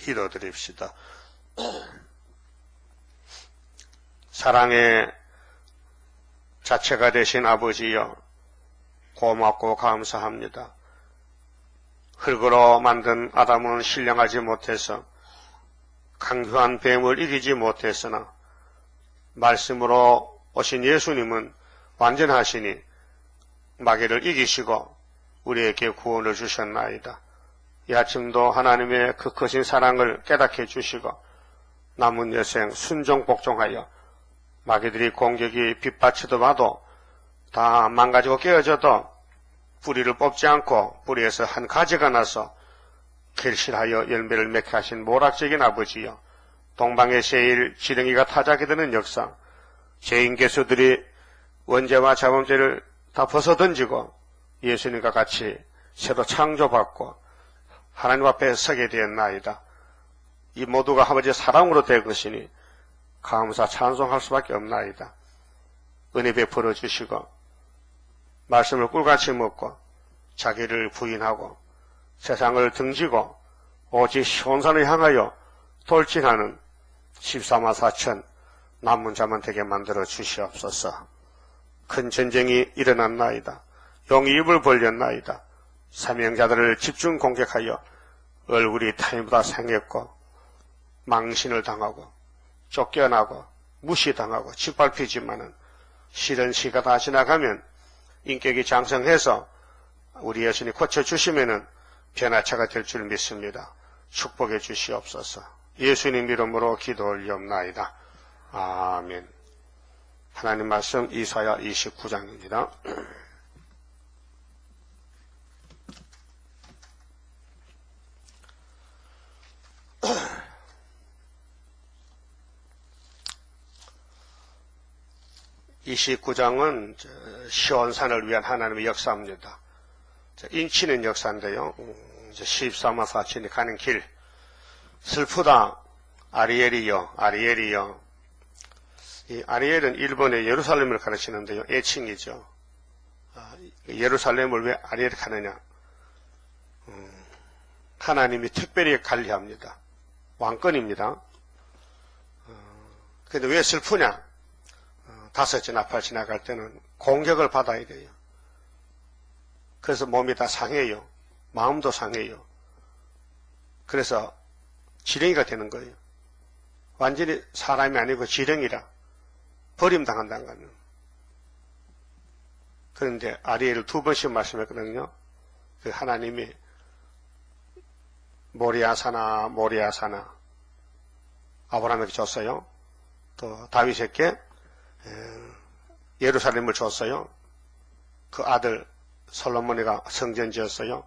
기도드립시다. 사랑의 자체가 되신 아버지여, 고맙고 감사합니다. 흙으로 만든 아담은 신령하지 못해서 강교한 뱀을 이기지 못했으나 말씀으로 오신 예수님은 완전하시니 마귀를 이기시고 우리에게 구원을 주셨나이다. 이 아침도 하나님의 그 크신 사랑을 깨닫게 해주시고 남은 여생 순종 복종하여 마귀들이 공격이 빗받치더라도 다 망가지고 깨어져도 뿌리를 뽑지 않고 뿌리에서 한 가지가 나서 결실하여 열매를 맺게 하신 모락적인 아버지여, 동방의 세일 지렁이가 타작이 되는 역사, 죄인 개수들이 원죄와 자범죄를 다 벗어던지고 예수님과 같이 새로 창조받고 하나님 앞에 서게 되었나이다. 이 모두가 아버지의 사랑으로 될 것이니 감사 찬송할 수밖에 없나이다. 은혜 베풀어 주시고 말씀을 꿀같이 먹고 자기를 부인하고 세상을 등지고 오직 시온산을 향하여 돌진하는 14만 4천 남은 자만 되게 만들어 주시옵소서. 큰 전쟁이 일어났나이다. 용이 입을 벌렸나이다. 사명자들을 집중 공격하여 얼굴이 타인보다 생겼고 망신을 당하고 쫓겨나고 무시당하고 짓밟히지만은 실은 시가 다 지나가면 인격이 장성해서 우리 여신이 고쳐주시면은 변화차가 될 줄 믿습니다. 축복해 주시옵소서. 예수님 이름으로 기도 올리옵나이다. 아멘. 하나님 말씀 이사야 29장입니다. 이 29장은 시온산을 위한 하나님의 역사입니다. 인치는 역사인데요. 14만 4천이 가는 길. 슬프다. 아리엘이여, 아리엘이여. 이 아리엘은 일본의 예루살렘을 가르치는데요. 애칭이죠. 예루살렘을 왜 아리엘이 가느냐. 하나님이 특별히 관리합니다. 왕권입니다. 근데 왜 슬프냐? 다섯째 나팔 지나갈 때는 공격을 받아야 돼요. 그래서 몸이 다 상해요. 마음도 상해요. 그래서 지렁이가 되는 거예요. 완전히 사람이 아니고 지렁이라 버림당한다는 거예요. 그런데 아리엘을 2번씩 말씀했거든요. 그 하나님이 모리아사나 모리아사나 아브라함에게 줬어요. 또 다윗에게 예루살렘을 줬어요. 그 아들 솔로몬이가 성전 지었어요.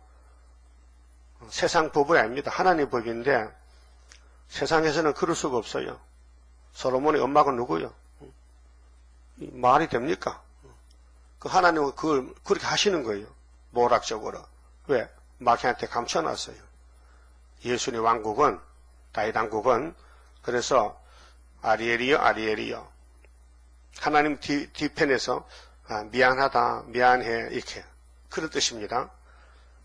세상 법이 아닙니다. 하나님 법인데 세상에서는 그럴 수가 없어요. 솔로몬의 엄마가 누구요? 말이 됩니까? 그 하나님은 그걸 그렇게 하시는 거예요. 모락적으로. 왜? 마귀한테 감춰놨어요. 예수님 왕국은, 다윗 왕국은, 그래서 아리엘이여, 아리엘이여. 하나님 뒤편에서 미안하다, 미안해, 이렇게. 그런 뜻입니다.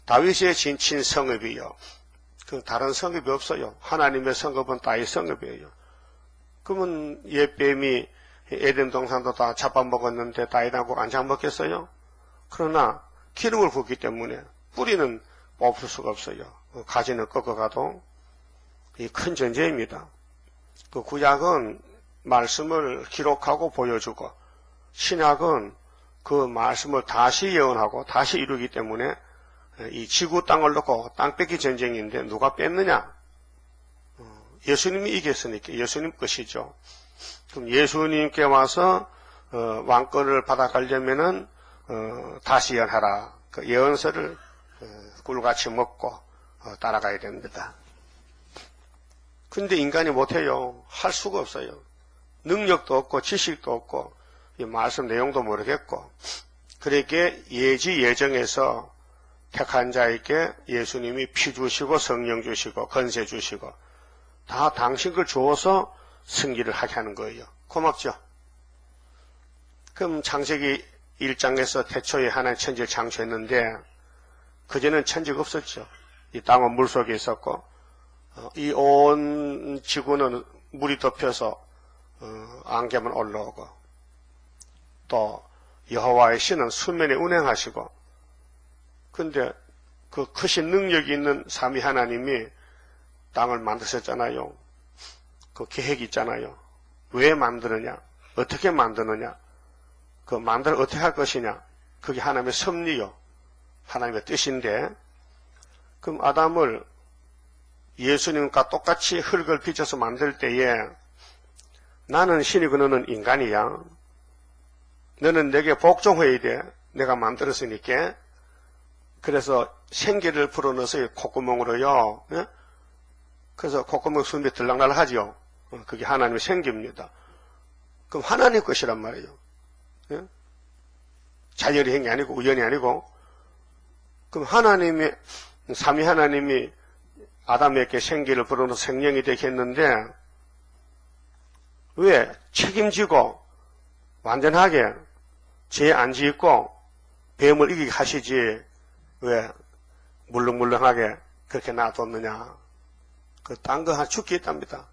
다윗의 진친 성읍이요. 그 다른 성읍이 없어요. 하나님의 성읍은 다윗 성읍이에요. 그러면 옛뱀이 에덴 동산도 다 잡아먹었는데 다윗하고 안 잡먹겠어요? 그러나 기름을 붓기 때문에 뿌리는 없을 수가 없어요. 가지는 꺾어가도 이 큰 전제입니다. 그 구약은 말씀을 기록하고 보여주고 신약은 그 말씀을 다시 예언하고 다시 이루기 때문에 이 지구 땅을 놓고 땅 뺏기 전쟁인데 누가 뺐느냐? 예수님이 이겼으니까 예수님 것이죠. 그럼 예수님께 와서 왕권을 받아가려면은 다시 예언하라. 그 예언서를 꿀같이 먹고 따라가야 됩니다. 근데 인간이 못해요. 할 수가 없어요. 능력도 없고 지식도 없고 이 말씀 내용도 모르겠고 그렇게 예지 예정에서 택한 자에게 예수님이 피 주시고 성령 주시고 건세 주시고 다 당신 걸 주어서 승리를 하게 하는 거예요. 고맙죠? 그럼 창세기 1장에서 태초에 하나님 천지를 창조했는데 그전에는 천지가 없었죠. 이 땅은 물속에 있었고 이 온 지구는 물이 덮여서 안개만 올라오고, 또 여호와의 신은 수면에 운행하시고, 근데 그 크신 능력이 있는 삼위 하나님이 땅을 만드셨잖아요. 그 계획이 있잖아요. 왜 만드느냐? 어떻게 만드느냐? 그 만들어 어떻게 할 것이냐? 그게 하나님의 섭리요. 하나님의 뜻인데, 그럼 아담을 예수님과 똑같이 흙을 빚어서 만들 때에 나는 신이고 너는 인간이야. 너는 내게 복종해야 돼. 내가 만들었으니까. 그래서 생기를 불어넣어서 콧구멍으로요. 예? 그래서 콧구멍 숨이 들락날락 하죠. 그게 하나님의 생기입니다. 그럼 하나님 것이란 말이에요. 예? 자연이 한 게 아니고 우연이 아니고. 그럼 하나님이, 삼위 하나님이 아담에게 생기를 불어넣어 생명이 되게 했는데, 왜 책임지고 완전하게 죄 안 짓고 뱀을 이기게 하시지 왜 물렁물렁하게 그렇게 놔뒀느냐? 그 딴 거 하나 죽기 있답니다.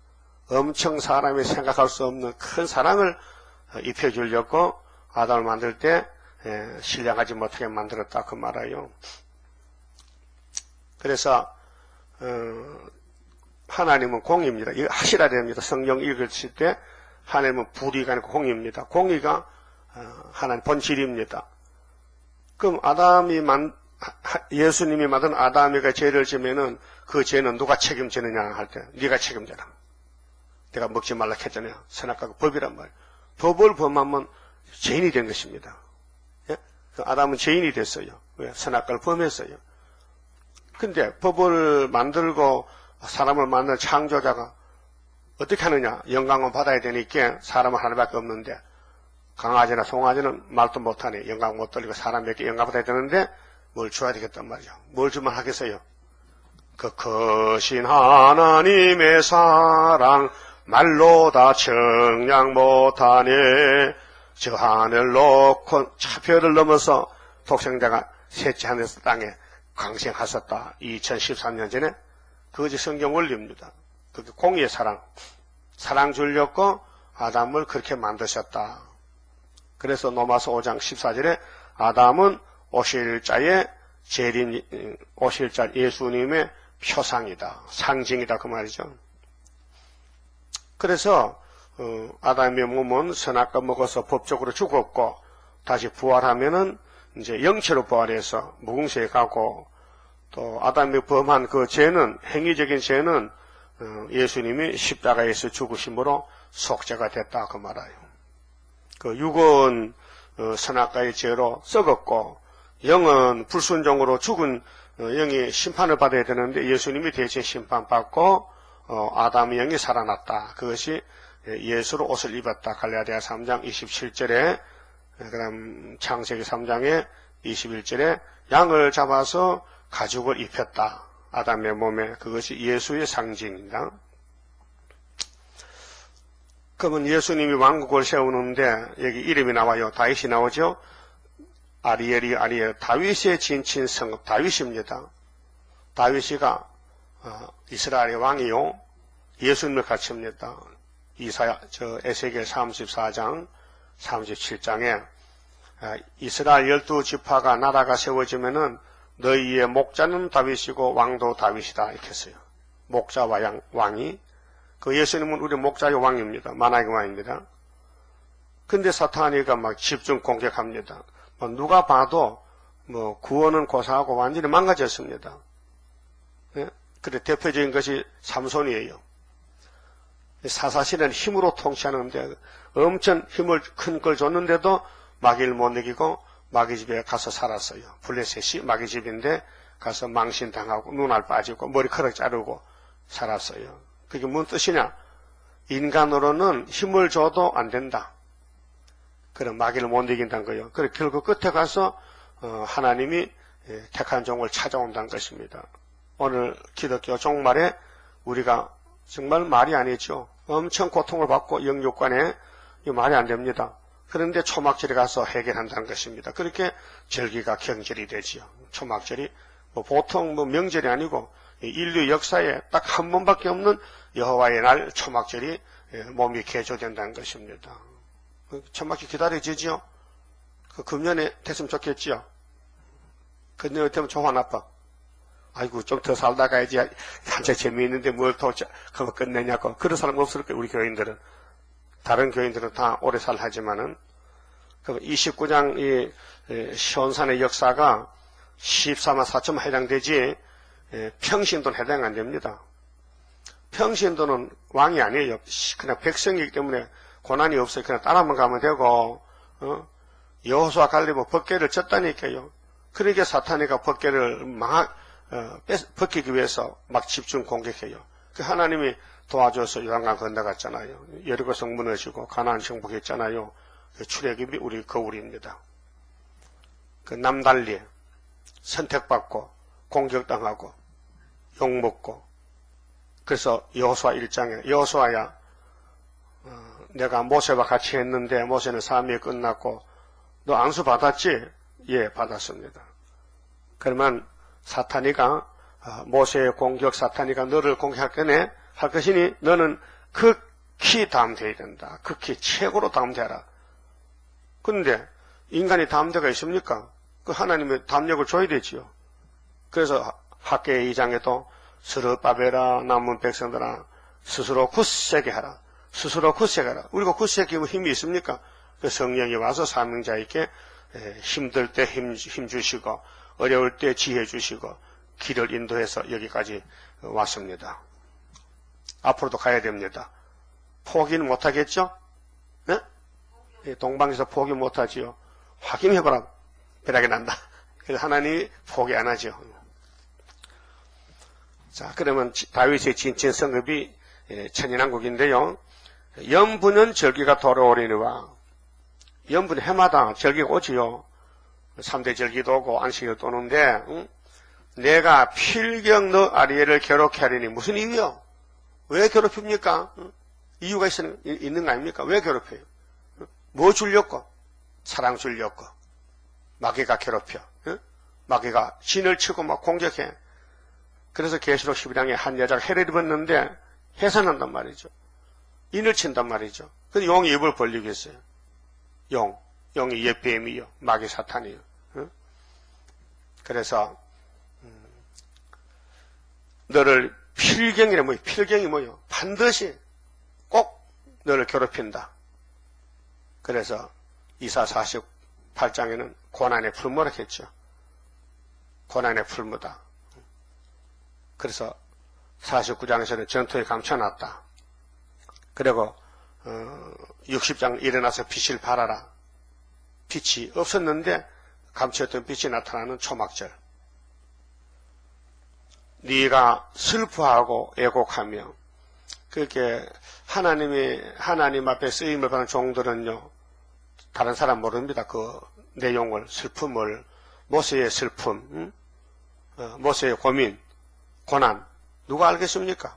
엄청 사람이 생각할 수 없는 큰 사랑을 입혀주려고 아담을 만들 때 신령하지 못하게 만들었다 그 말이에요. 그래서 하나님은 공의입니다. 이거 하시라 됩니다. 성경 읽으실 때 하나님은 불의가 아니고 공의입니다. 공의가 하나님 본질입니다. 그럼 예수님이 만든 아담이가 죄를 지면은 그 죄는 누가 책임지느냐 할 때 네가 책임져라. 내가 먹지 말라 했잖아요. 선악과가 법이란 말이에요. 법을 범하면 죄인이 된 것입니다. 예? 그 아담은 죄인이 됐어요. 왜? 선악과를 범했어요. 근데 법을 만들고 사람을 만든 창조자가 어떻게 하느냐? 영광을 받아야 되니까 사람은 하나밖에 없는데 강아지나 송아지는 말도 못하니 영광 못 돌리고 사람에게 영광 받아야 되는데 뭘 줘야 되겠단 말이죠. 뭘 주면 하겠어요? 그 크신 하나님의 사랑 말로 다 청량 못하네. 저 하늘 놓고 차별을 넘어서 독생자가 셋째 하늘에서 땅에 강생하셨다. 2013년 전에 그것이 성경 원리입니다. 그게 공의의 사랑 주려고 아담을 그렇게 만드셨다. 그래서 로마서 5장 14절에 아담은 오실 자의 재림, 오실 자 예수님의 표상이다. 상징이다. 그 말이죠. 그래서 아담의 몸은 선악과 먹어서 법적으로 죽었고 다시 부활하면은 이제 영체로 부활해서 무궁세에 가고 또 아담이 범한 그 죄는 행위적인 죄는 예수님이 십자가에서 죽으심으로 속죄가 됐다. 그 말이에요. 그 육은 선악과의 죄로 썩었고 영은 불순종으로 죽은 영이 심판을 받아야 되는데 예수님이 대신 심판받고 아담의 영이 살아났다. 그것이 예수로 옷을 입었다. 갈라디아 3장 27절에 그 다음 창세기 3장에 21절에 양을 잡아서 가죽을 입혔다. 아담의 몸에. 그것이 예수의 상징입니다. 그러면 예수님이 왕국을 세우는데 여기 이름이 나와요. 다윗이 나오죠. 아리엘 다윗의 진친 성읍 다윗입니다. 다윗이가 이스라엘의 왕이요. 예수님을 갖춥니다. 에스겔 34장 37장에 이스라엘 12지파가 나라가 세워지면은 너희의 목자는 다윗이고 왕도 다윗이다 이렇게 했어요. 목자와 왕이. 그 예수님은 우리 목자의 왕입니다. 만왕의 왕입니다. 근데 사탄이가 막 집중 공격합니다. 누가 봐도 구원은 고사하고 완전히 망가졌습니다. 예? 그래 대표적인 것이 삼손이에요. 사사시는 힘으로 통치하는데 엄청 힘을 큰 걸 줬는데도 마귀를 못 이기고 마귀 집에 가서 살았어요. 블레셋이 마귀 집인데 가서 망신당하고 눈알 빠지고 머리카락 자르고 살았어요. 그게 무슨 뜻이냐? 인간으로는 힘을 줘도 안 된다. 그런 마귀를 못 이긴다는 거예요. 그래 결국 끝에 가서 하나님이 택한 종을 찾아온다는 것입니다. 오늘 기독교 종말에 우리가 정말 말이 아니죠. 엄청 고통을 받고 영육간에 이 말이 안 됩니다. 그런데 초막절에 가서 해결한다는 것입니다. 그렇게 절기가 경절이 되지요. 초막절이 보통 명절이 아니고 인류 역사에 딱 한 번밖에 없는 여호와의 날 초막절이 몸이 개조된다는 것입니다. 초막절 기다려지지요? 그 금년에 됐으면 좋겠지요? 금년에 되면 좋아 나빠? 아이고 좀 더 살다 가야지 한참 재미있는데 뭘 더 그거 끝내냐고. 그런 사람 없을 거예요. 우리 교인들은. 다른 교인들은 다 오래 살하지만은 29장 이 시온산의 역사가 14만 4천만 해당되지 평신도는 해당 안 됩니다. 평신도는 왕이 아니에요. 그냥 백성이기 때문에 고난이 없어요. 그냥 따라만 가면 되고 여호수아 갈렙은 법궤를 졌다니까요. 그러니까 사탄이가 법궤를 벗기기 위해서 막 집중 공격해요. 그 하나님이 도와줘서 요단강 건너갔잖아요. 여리고 성 무너지고 가나안 정복했잖아요. 그 출애굽이 우리 거울입니다. 그 남달리 선택받고 공격당하고 욕먹고 그래서 여호수아 1장에 여호수아야 내가 모세와 같이 했는데 모세는 사명이 끝났고 너 안수 받았지? 예, 받았습니다. 그러면 사탄이가 모세의 공격 사탄이가 너를 공격할 거네 할 것이니 너는 극히 담대해야 된다. 극히 최고로 담대하라. 그런데 인간이 담대가 있습니까? 그 하나님의 담력을 줘야 되지요. 그래서 학계 2장에도 스룹바벨아 남은 백성들아 스스로 굳세게 하라. 스스로 굳세게 하라. 우리가 굳세게 하면 힘이 있습니까? 그 성령이 와서 사명자에게 힘들 때 힘 주시고 어려울 때 지혜 주시고 길을 인도해서 여기까지 왔습니다. 앞으로도 가야 됩니다. 포기는 못하겠죠? 네? 동방에서 포기 못하지요. 확인해보라. 배락이 난다. 그래서 하나님이 포기 안 하죠. 자, 그러면 다윗의 진친 성읍이 천인왕국인데요. 연분은 절기가 돌아오리니와 연분 해마다 절기가 오지요. 3대 절기도 오고 안식일도 오는데 내가 필경 너 아리엘을 괴롭게 하리니 무슨 이유요? 왜 괴롭힙니까? 이유가 있는 거 아닙니까? 왜 괴롭혀요? 뭐 주려고? 사랑 주려고. 마귀가 괴롭혀. 마귀가 진을 치고 막 공격해. 그래서 계시록 11장에 한 여자가 해를 입었는데 해산한단 말이죠. 인을 친단 말이죠. 근데 용이 입을 벌리고 있어요. 용이 옛 뱀이요. 마귀 사탄이요. 그래서 너를 필경이래 뭐예요? 필경이 뭐예요? 반드시 꼭 너를 괴롭힌다. 그래서 이사 48장에는 고난의 풀무라 했죠. 고난의 풀무다. 그래서 49장에서는 전투에 감춰놨다. 그리고 60장 일어나서 빛을 발하라. 빛이 없었는데 감추었던 빛이 나타나는 초막절. 네가 슬퍼하고 애곡하며 그렇게 하나님 앞에 쓰임을 받는 종들은요 다른 사람 모릅니다. 그 내용을 슬픔을 모세의 슬픔, 모세의 고민, 고난 누가 알겠습니까?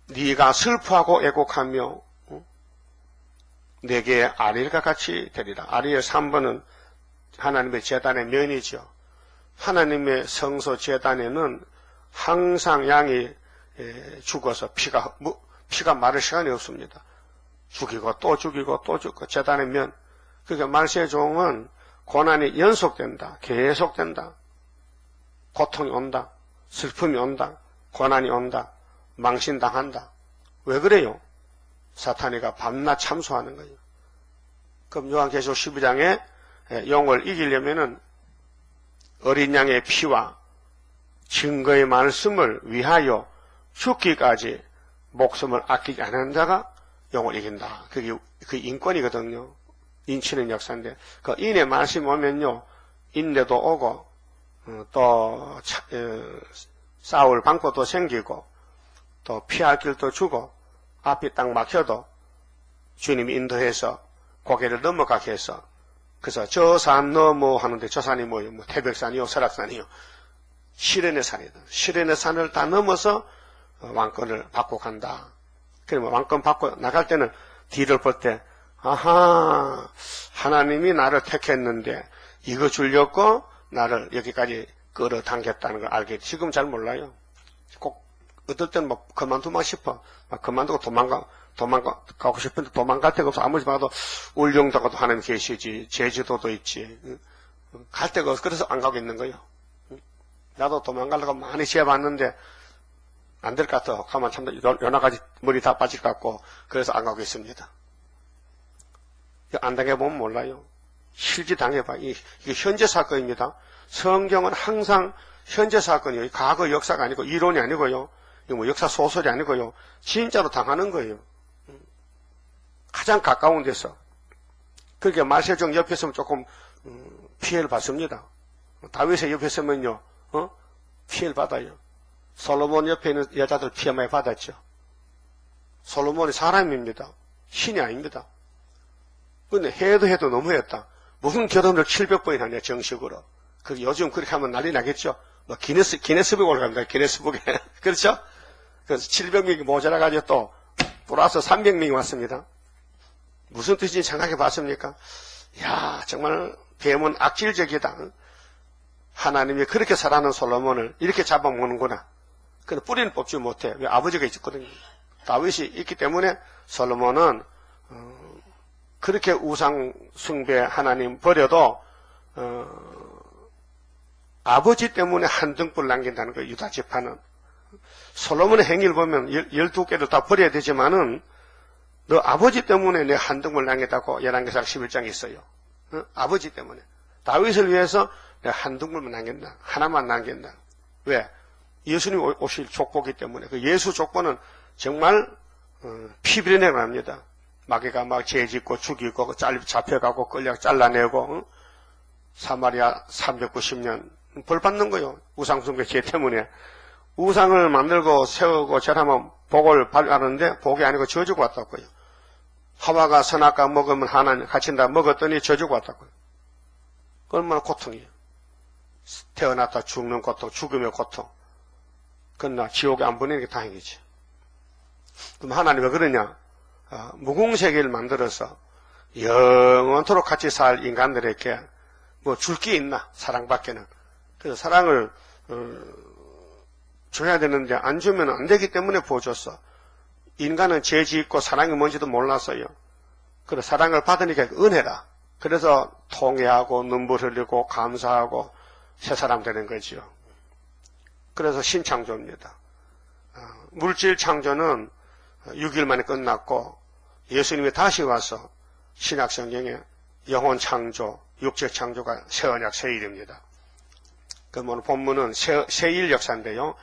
네가 슬퍼하고 애곡하며 내게 아리엘과 같이 되리라. 아리엘 3번은 하나님의 제단의 면이죠. 하나님의 성소 제단에는 항상 양이 죽어서 피가 마를 시간이 없습니다. 죽이고 또 죽이고 또 죽고 제단의 면. 그러니까 말세의 종은 고난이 연속된다. 계속된다. 고통이 온다. 슬픔이 온다. 고난이 온다. 망신당한다. 왜 그래요? 사탄이가 밤낮 참소하는 거예요. 그럼 요한계시록 12장에 용을 이기려면은 어린 양의 피와 증거의 말씀을 위하여 죽기까지 목숨을 아끼지 않은 자가 용을 이긴다. 그게 그 인권이거든요. 인치는 역사인데 그 인의 말씀이 오면요 인내도 오고 또 싸울 방법도 생기고 또 피할 길도 주고 앞이 딱 막혀도 주님이 인도해서 고개를 넘어가게 해서 그래서 저 산 넘어 하는데 저 산이 뭐예요? 뭐 태백산이요 설악산이요 시련의 산이다. 시련의 산을 다 넘어서 왕권을 받고 간다. 그러면 왕권 받고 나갈 때는 뒤를 볼 때 아하 하나님이 나를 택했는데 이거 주려고 나를 여기까지 끌어당겼다는 걸 알게 지금 잘 몰라요. 꼭 어떨 때는 뭐 그만두마 싶어. 막 그만두고 도망가고 싶은데 도망갈 데가 없어. 아무리 봐도 울릉도 가도 하나님 계시지, 제주도도 있지. 갈 데가 없어. 그래서 안 가고 있는 거예요. 나도 도망가려고 많이 지어봤는데 안 될 것 같아. 가만 참 연하가지 머리 다 빠질 것 같고 그래서 안 가고 있습니다. 안 당해보면 몰라요. 실제 당해봐. 이게 현재 사건입니다. 성경은 항상 현재 사건이에요. 과거 역사가 아니고 이론이 아니고요. 뭐 역사 소설이 아니고요. 진짜로 당하는 거예요. 가장 가까운 데서. 그렇게 말세종 옆에 있으면 조금 피해를 받습니다. 다윗의 옆에 있으면요. 피해를 받아요. 솔로몬 옆에 있는 여자들 피해 많이 받았죠. 솔로몬이 사람입니다. 신이 아닙니다. 근데 해도 너무했다. 무슨 결혼을 700번이나 하냐 정식으로. 그 요즘 그렇게 하면 난리 나겠죠. 뭐 기네스북에 올라갑니다. 기네스북에. 그렇죠? 그래서 700명이 모자라가지고 또 플러스 300명이 왔습니다. 무슨 뜻인지 생각해 봤습니까? 야, 정말 뱀은 악질적이다. 하나님이 그렇게 살아는 솔로몬을 이렇게 잡아먹는구나. 근데 뿌리는 뽑지 못해. 왜? 아버지가 있었거든요. 다윗이 있기 때문에 솔로몬은 그렇게 우상 숭배 하나님 버려도 아버지 때문에 한 등불 남긴다는 거예요. 유다 지파는. 솔로몬의 행위를 보면 12개를 다 버려야 되지만은 너 아버지 때문에 내 한 등불 남겼다고 열왕기상 11장에 있어요. 아버지 때문에. 다윗을 위해서 내가 한 등불만 남긴다. 하나만 남긴다. 왜? 예수님 오실 족보기 때문에. 그 예수 족보는 정말 피비린내가 납니다. 마귀가 막 죄짓고 죽이고 잡혀가고 끌려 잘라내고 사마리아 390년 벌 받는 거예요. 우상숭배 죄 때문에. 우상을 만들고 세우고 절하면 복을 받았는데 복이 아니고 저주가 왔다고요. 하와가 선악과 먹으면 하나님 갇힌다 먹었더니 저주가 왔다고요. 얼마나 고통이에요. 태어났다 죽는 고통, 죽음의 고통. 그러나 지옥에 안 보내는 게 다행이지. 그럼 하나님 왜 그러냐? 무궁세계를 만들어서 영원토록 같이 살 인간들에게 뭐 줄 게 있나? 사랑밖에는. 그래서 사랑을 줘야 되는데 안 주면 안 되기 때문에 보여줬어. 인간은 죄 짓고 사랑이 뭔지도 몰랐어요. 그래서 사랑을 받으니까 은혜라. 그래서 통회하고 눈물 흘리고 감사하고 새 사람 되는 거지요. 그래서 신창조입니다. 물질 창조는 6일 만에 끝났고 예수님이 다시 와서 신약성경에 영혼 창조, 육체 창조가 새 언약 새 일입니다. 그러면 본문은 새일 역사인데요.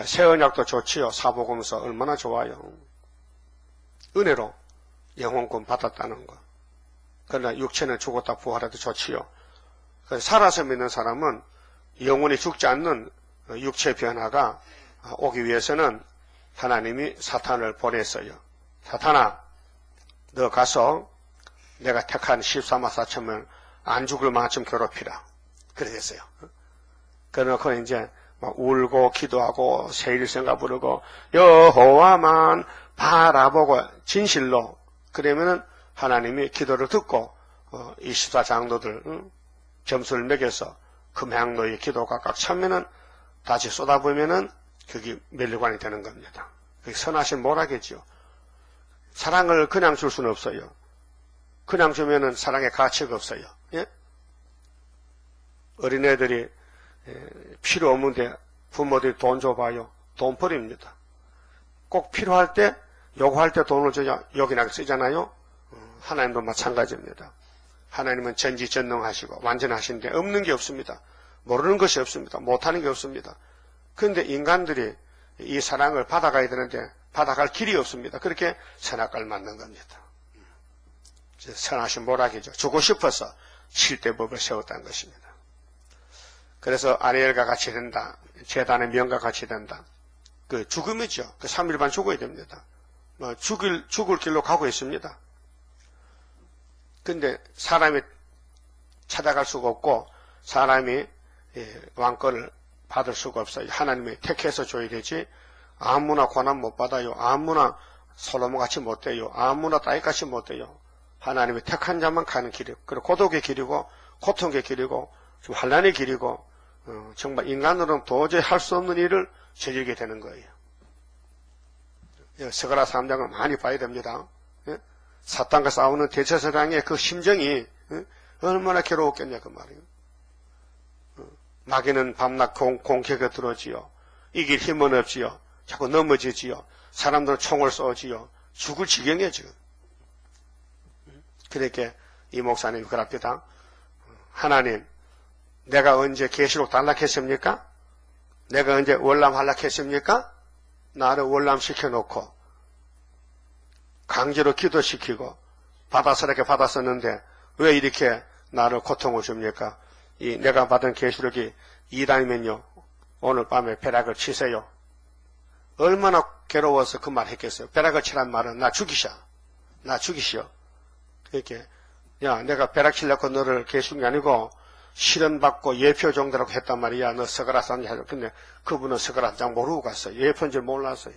새 언약도 좋지요. 사복음서 얼마나 좋아요. 은혜로 영혼권 받았다는 거. 그러나 육체는 죽었다 부활해도 좋지요. 살아서 믿는 사람은 영혼이 죽지 않는 육체 변화가 오기 위해서는 하나님이 사탄을 보냈어요. 사탄아, 너 가서 내가 택한 14만 4천명 안 죽을 만큼 괴롭히라. 그랬어요. 그러놓고 이제 막 울고 기도하고 세일성가 부르고 여호와만 바라보고 진실로 그러면은 하나님이 기도를 듣고 24장로들 점수를 매겨서 금향로의 기도가 꽉 차면은 다시 쏟아부으면은 그게 멸류관이 되는 겁니다. 그게 선하신 모락이죠. 사랑을 그냥 줄 수는 없어요. 그냥 주면은 사랑의 가치가 없어요. 예? 어린애들이 필요 없는데 부모들이 돈 줘봐요. 돈 버립니다. 꼭 필요할 때, 요구할 때 돈을 줘야 요긴하게 쓰잖아요. 하나님도 마찬가지입니다. 하나님은 전지전능하시고 완전하신데 없는 게 없습니다. 모르는 것이 없습니다. 못하는 게 없습니다. 그런데 인간들이 이 사랑을 받아가야 되는데 받아갈 길이 없습니다. 그렇게 선악과를 만든 겁니다. 선하신 모락이죠. 주고 싶어서 7대 법을 세웠다는 것입니다. 그래서 아리엘과 같이 된다. 제단의 명과 같이 된다. 그 죽음이죠. 그 3일반 죽어야 됩니다. 죽을 길로 가고 있습니다. 근데 사람이 찾아갈 수가 없고 사람이 왕권을 받을 수가 없어요. 하나님이 택해서 줘야 되지 아무나 고난 못 받아요. 아무나 솔로몬같이 못 돼요. 아무나 다윗같이 못 돼요. 하나님이 택한 자만 가는 길이고 그리고 고독의 길이고 고통의 길이고 좀 환난의 길이고 정말 인간으로는 도저히 할 수 없는 일을 저지르게 되는 거예요. 스가랴 3장을 많이 봐야 됩니다. 사탄과 싸우는 대제사장의 그 심정이 얼마나 괴로웠겠냐 그 말이에요. 마귀는 밤낮 공격에 들어지요. 이길 힘은 없지요. 자꾸 넘어지지요. 사람들은 총을 쏘지요. 죽을 지경이에요 지금. 그렇게 이 목사님이 그럽니다. 하나님, 내가 언제 계시록 단락했습니까? 내가 언제 월남 한락했습니까? 나를 월남시켜 놓고 강제로 기도시키고 받아서렇게 받았었는데 왜 이렇게 나를 고통을 줍니까? 내가 받은 계시록이 2단이면요 오늘 밤에 벼락을 치세요. 얼마나 괴로워서 그 말 했겠어요. 벼락을 치란 말은 나 죽이셔. 그렇게 야 내가 벼락 치려고 너를 계시록이 아니고 실현받고 예표 정도라고 했단 말이야. 너 스가랴 3장 하죠. 근데 그분은 스가랴 3장 모르고 갔어요. 예표인 줄 몰랐어요.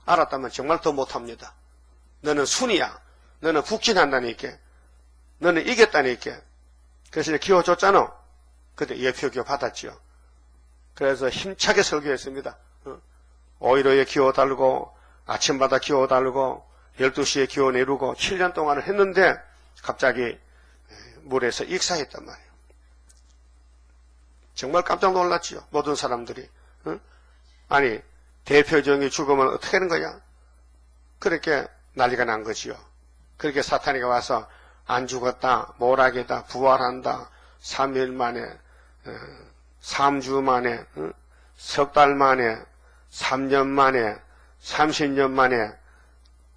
알았다면 정말 더 못합니다. 너는 순이야. 너는 북진한다니까. 너는 이겼다니까. 그래서 기호 줬잖아. 그때 예표 기호 받았지요. 그래서 힘차게 설교했습니다. 5.15에 기호 달고 아침마다 기호 달고 12시에 기호 내리고 7년 동안을 했는데 갑자기 물에서 익사했단 말이에요. 정말 깜짝 놀랐지요. 모든 사람들이. 아니 대표적인 죽으면 어떻게 하는 거야? 그렇게 난리가 난 거지요. 그렇게 사탄이가 와서 안 죽었다, 모락이다, 부활한다, 3일 만에, 3주 만에, 석 달 만에, 3년 만에, 30년 만에,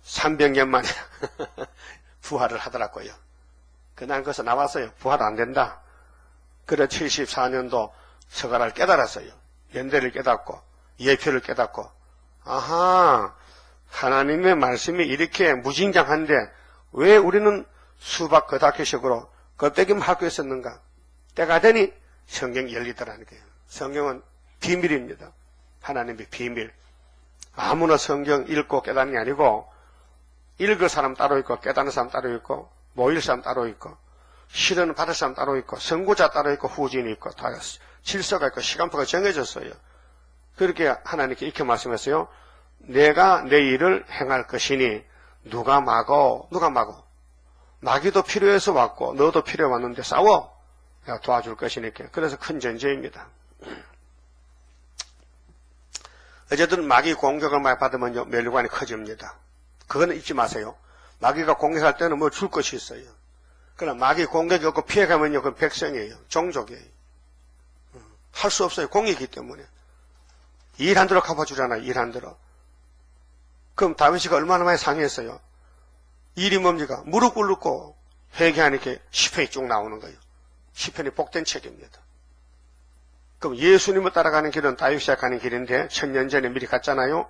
300년 만에 부활을 하더라고요. 그날 거기서 나왔어요. 부활 안 된다. 그래 74년도 스가랴를 깨달았어요. 연대를 깨닫고 예표를 깨닫고 아하 하나님의 말씀이 이렇게 무진장한데 왜 우리는 수박 거다기식으로 껍데기만 하고 있었는가? 때가 되니 성경이 열리더라는 거예요. 성경은 비밀입니다. 하나님의 비밀. 아무나 성경 읽고 깨닫는 게 아니고 읽을 사람 따로 있고 깨닫는 사람 따로 있고 모일 사람 따로 있고 실은 받을 사람 따로 있고 선고자 따로 있고 후진이 있고 다 질서가 있고 시간표가 정해졌어요. 그렇게 하나님께 이렇게 말씀했어요. 내가 내 일을 행할 것이니 누가 막어? 마귀도 필요해서 왔고 너도 필요해 왔는데 싸워. 내가 도와줄 것이니까. 그래서 큰 전쟁입니다. 어쨌든 마귀 공격을 많이 받으면 멸관이 커집니다. 그거는 잊지 마세요. 마귀가 공격할 때는 뭐 줄 것이 있어요. 그러나 마귀 공격이 없고 피해가면요, 그건 백성이에요. 종족이에요. 할 수 없어요. 공이기 때문에. 일 한 대로 갚아주잖아요. 일 한 대로. 그럼 다윗이가 얼마나 많이 상했어요. 일이 뭡니까? 무릎 꿇고 회개하니까 시편이 쭉 나오는 거예요. 시편이 복된 책입니다. 그럼 예수님을 따라가는 길은 다윗이 가는 길인데 1000년 전에 미리 갔잖아요.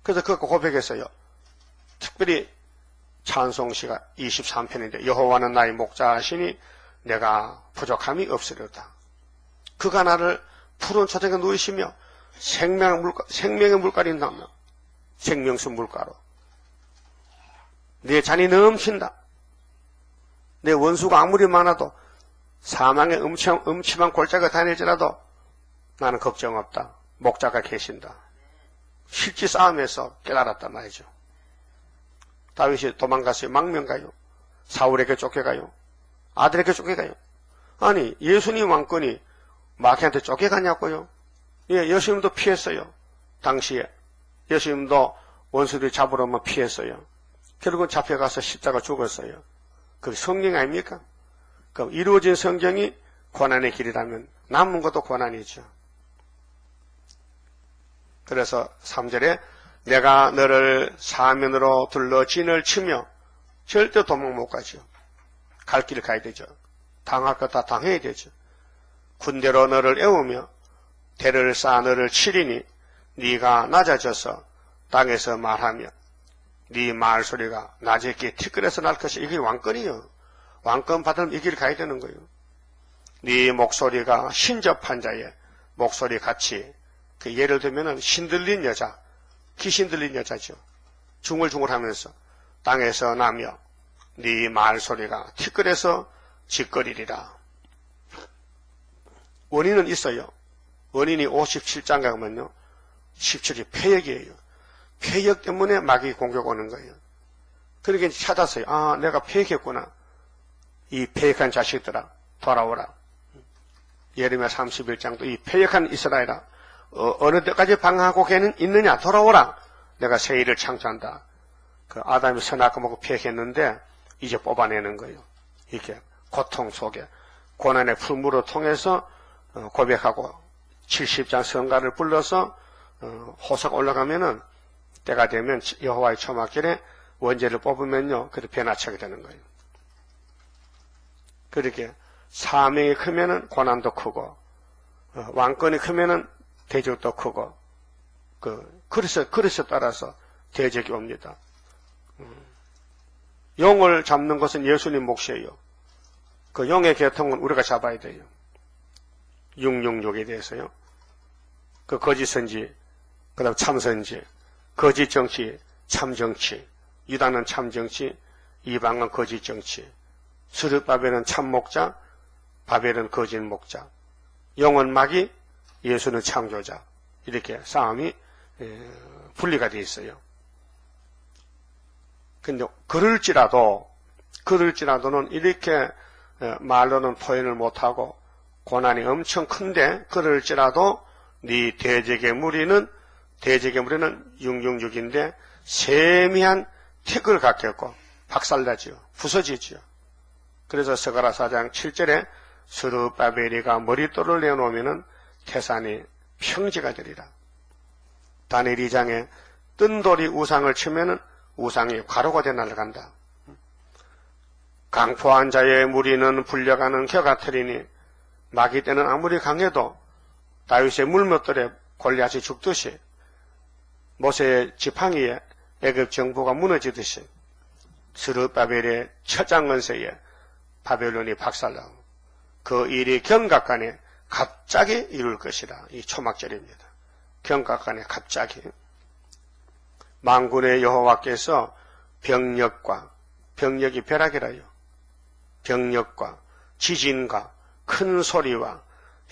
그래서 그거 고백했어요. 특별히 찬송시가 23편인데 여호와는 나의 목자시니 내가 부족함이 없으려다. 그가 나를 푸른 초장에 누이시며 생명의 물가리 남나 생명수 물가로 내 잔이 넘친다. 내 원수가 아무리 많아도 사망의 음침한 골짜기가 다닐지라도 나는 걱정 없다. 목자가 계신다. 실제 싸움에서 깨달았단 말이죠. 다윗이 도망갔어요. 망명가요. 사울에게 쫓겨가요. 아들에게 쫓겨가요. 아니 예수님 왕권이 마귀한테 쫓겨가냐고요. 예, 예수님도 피했어요. 당시에 예수님도 원수들이 잡으러 오면 피했어요. 결국은 잡혀가서 십자가 죽었어요. 그게 성경 아닙니까? 그럼 이루어진 성경이 고난의 길이라면 남은 것도 고난이죠. 그래서 3절에 내가 너를 사면으로 둘러 진을 치며 절대 도망 못 가죠. 갈 길을 가야 되죠. 당할 것 다 당해야 되죠. 군대로 너를 애우며 대를 쌓아 너를 치리니 네가 낮아져서 땅에서 말하며 네 말소리가 낮에 있게 티끌에서 날 것이 이게 왕권이요. 왕권 받으면 이 길을 가야 되는 거예요. 네 목소리가 신접한 자의 목소리 같이 그 예를 들면은 신들린 여자, 귀신 들린 여자죠. 중얼중얼하면서 땅에서 나며 네 말소리가 티끌에서 짓거리리라. 원인은 있어요. 원인이 57장 가면요. 17이 폐역이에요. 폐역 때문에 마귀 공격 오는 거예요. 그러니까 찾았어요. 아, 내가 폐역했구나. 이 폐역한 자식들아, 돌아오라. 예레미야 31장도 이 폐역한 이스라엘아, 어느 때까지 방황하고 걔는 있느냐? 돌아오라. 내가 새 일을 창조한다. 그 아담이 선악과 먹고 폐역했는데 이제 뽑아내는 거예요. 이렇게 고통 속에 고난의 풀무로 통해서 고백하고 70장 성가를 불러서 호석 올라가면은 때가 되면 여호와의 초막절에 원죄를 뽑으면요, 그렇게 변화차게 되는 거예요. 그렇게 사명이 크면은 고난도 크고 왕권이 크면은 대적도 크고 그릇에 따라서 대적이 옵니다. 용을 잡는 것은 예수님 몫이에요. 그 용의 계통은 우리가 잡아야 돼요. 666에 대해서요. 그 거짓 선지, 그 다음 참 선지, 거짓 정치, 참 정치, 유다는 참 정치, 이방은 거짓 정치, 스룹바벨은 참 목자, 바벨은 거짓 목자, 용은 마귀, 예수는 창조자. 이렇게 싸움이 분리가 되어 있어요. 근데 그럴지라도는 이렇게 말로는 표현을 못하고 고난이 엄청 큰데 그럴지라도 네 대적의 무리는 666인데 세미한 택을 갖겠고 박살나지요. 부서지지요. 그래서 스가랴 4장 7절에 스룹바벨이가 머릿돌을 내놓으면은 태산이 평지가 되리라. 다니엘 2장에 뜬 돌이 우상을 치면은 우상이 과로가 돼 날아간다. 강포한 자의 무리는 불려가는 겨 같으리니 마귀 때는 아무리 강해도 다윗의 물맷돌에 골리앗이 죽듯이 모세의 지팡이에 애굽 정부가 무너지듯이 스룹바벨의 처장건세에 바벨론이 박살나고 그 일이 경각간에 갑자기 이룰 것이라. 이 초막절입니다. 경각간에 갑자기 만군의 여호와께서 병력이 벼락이라요. 병력과 지진과 큰 소리와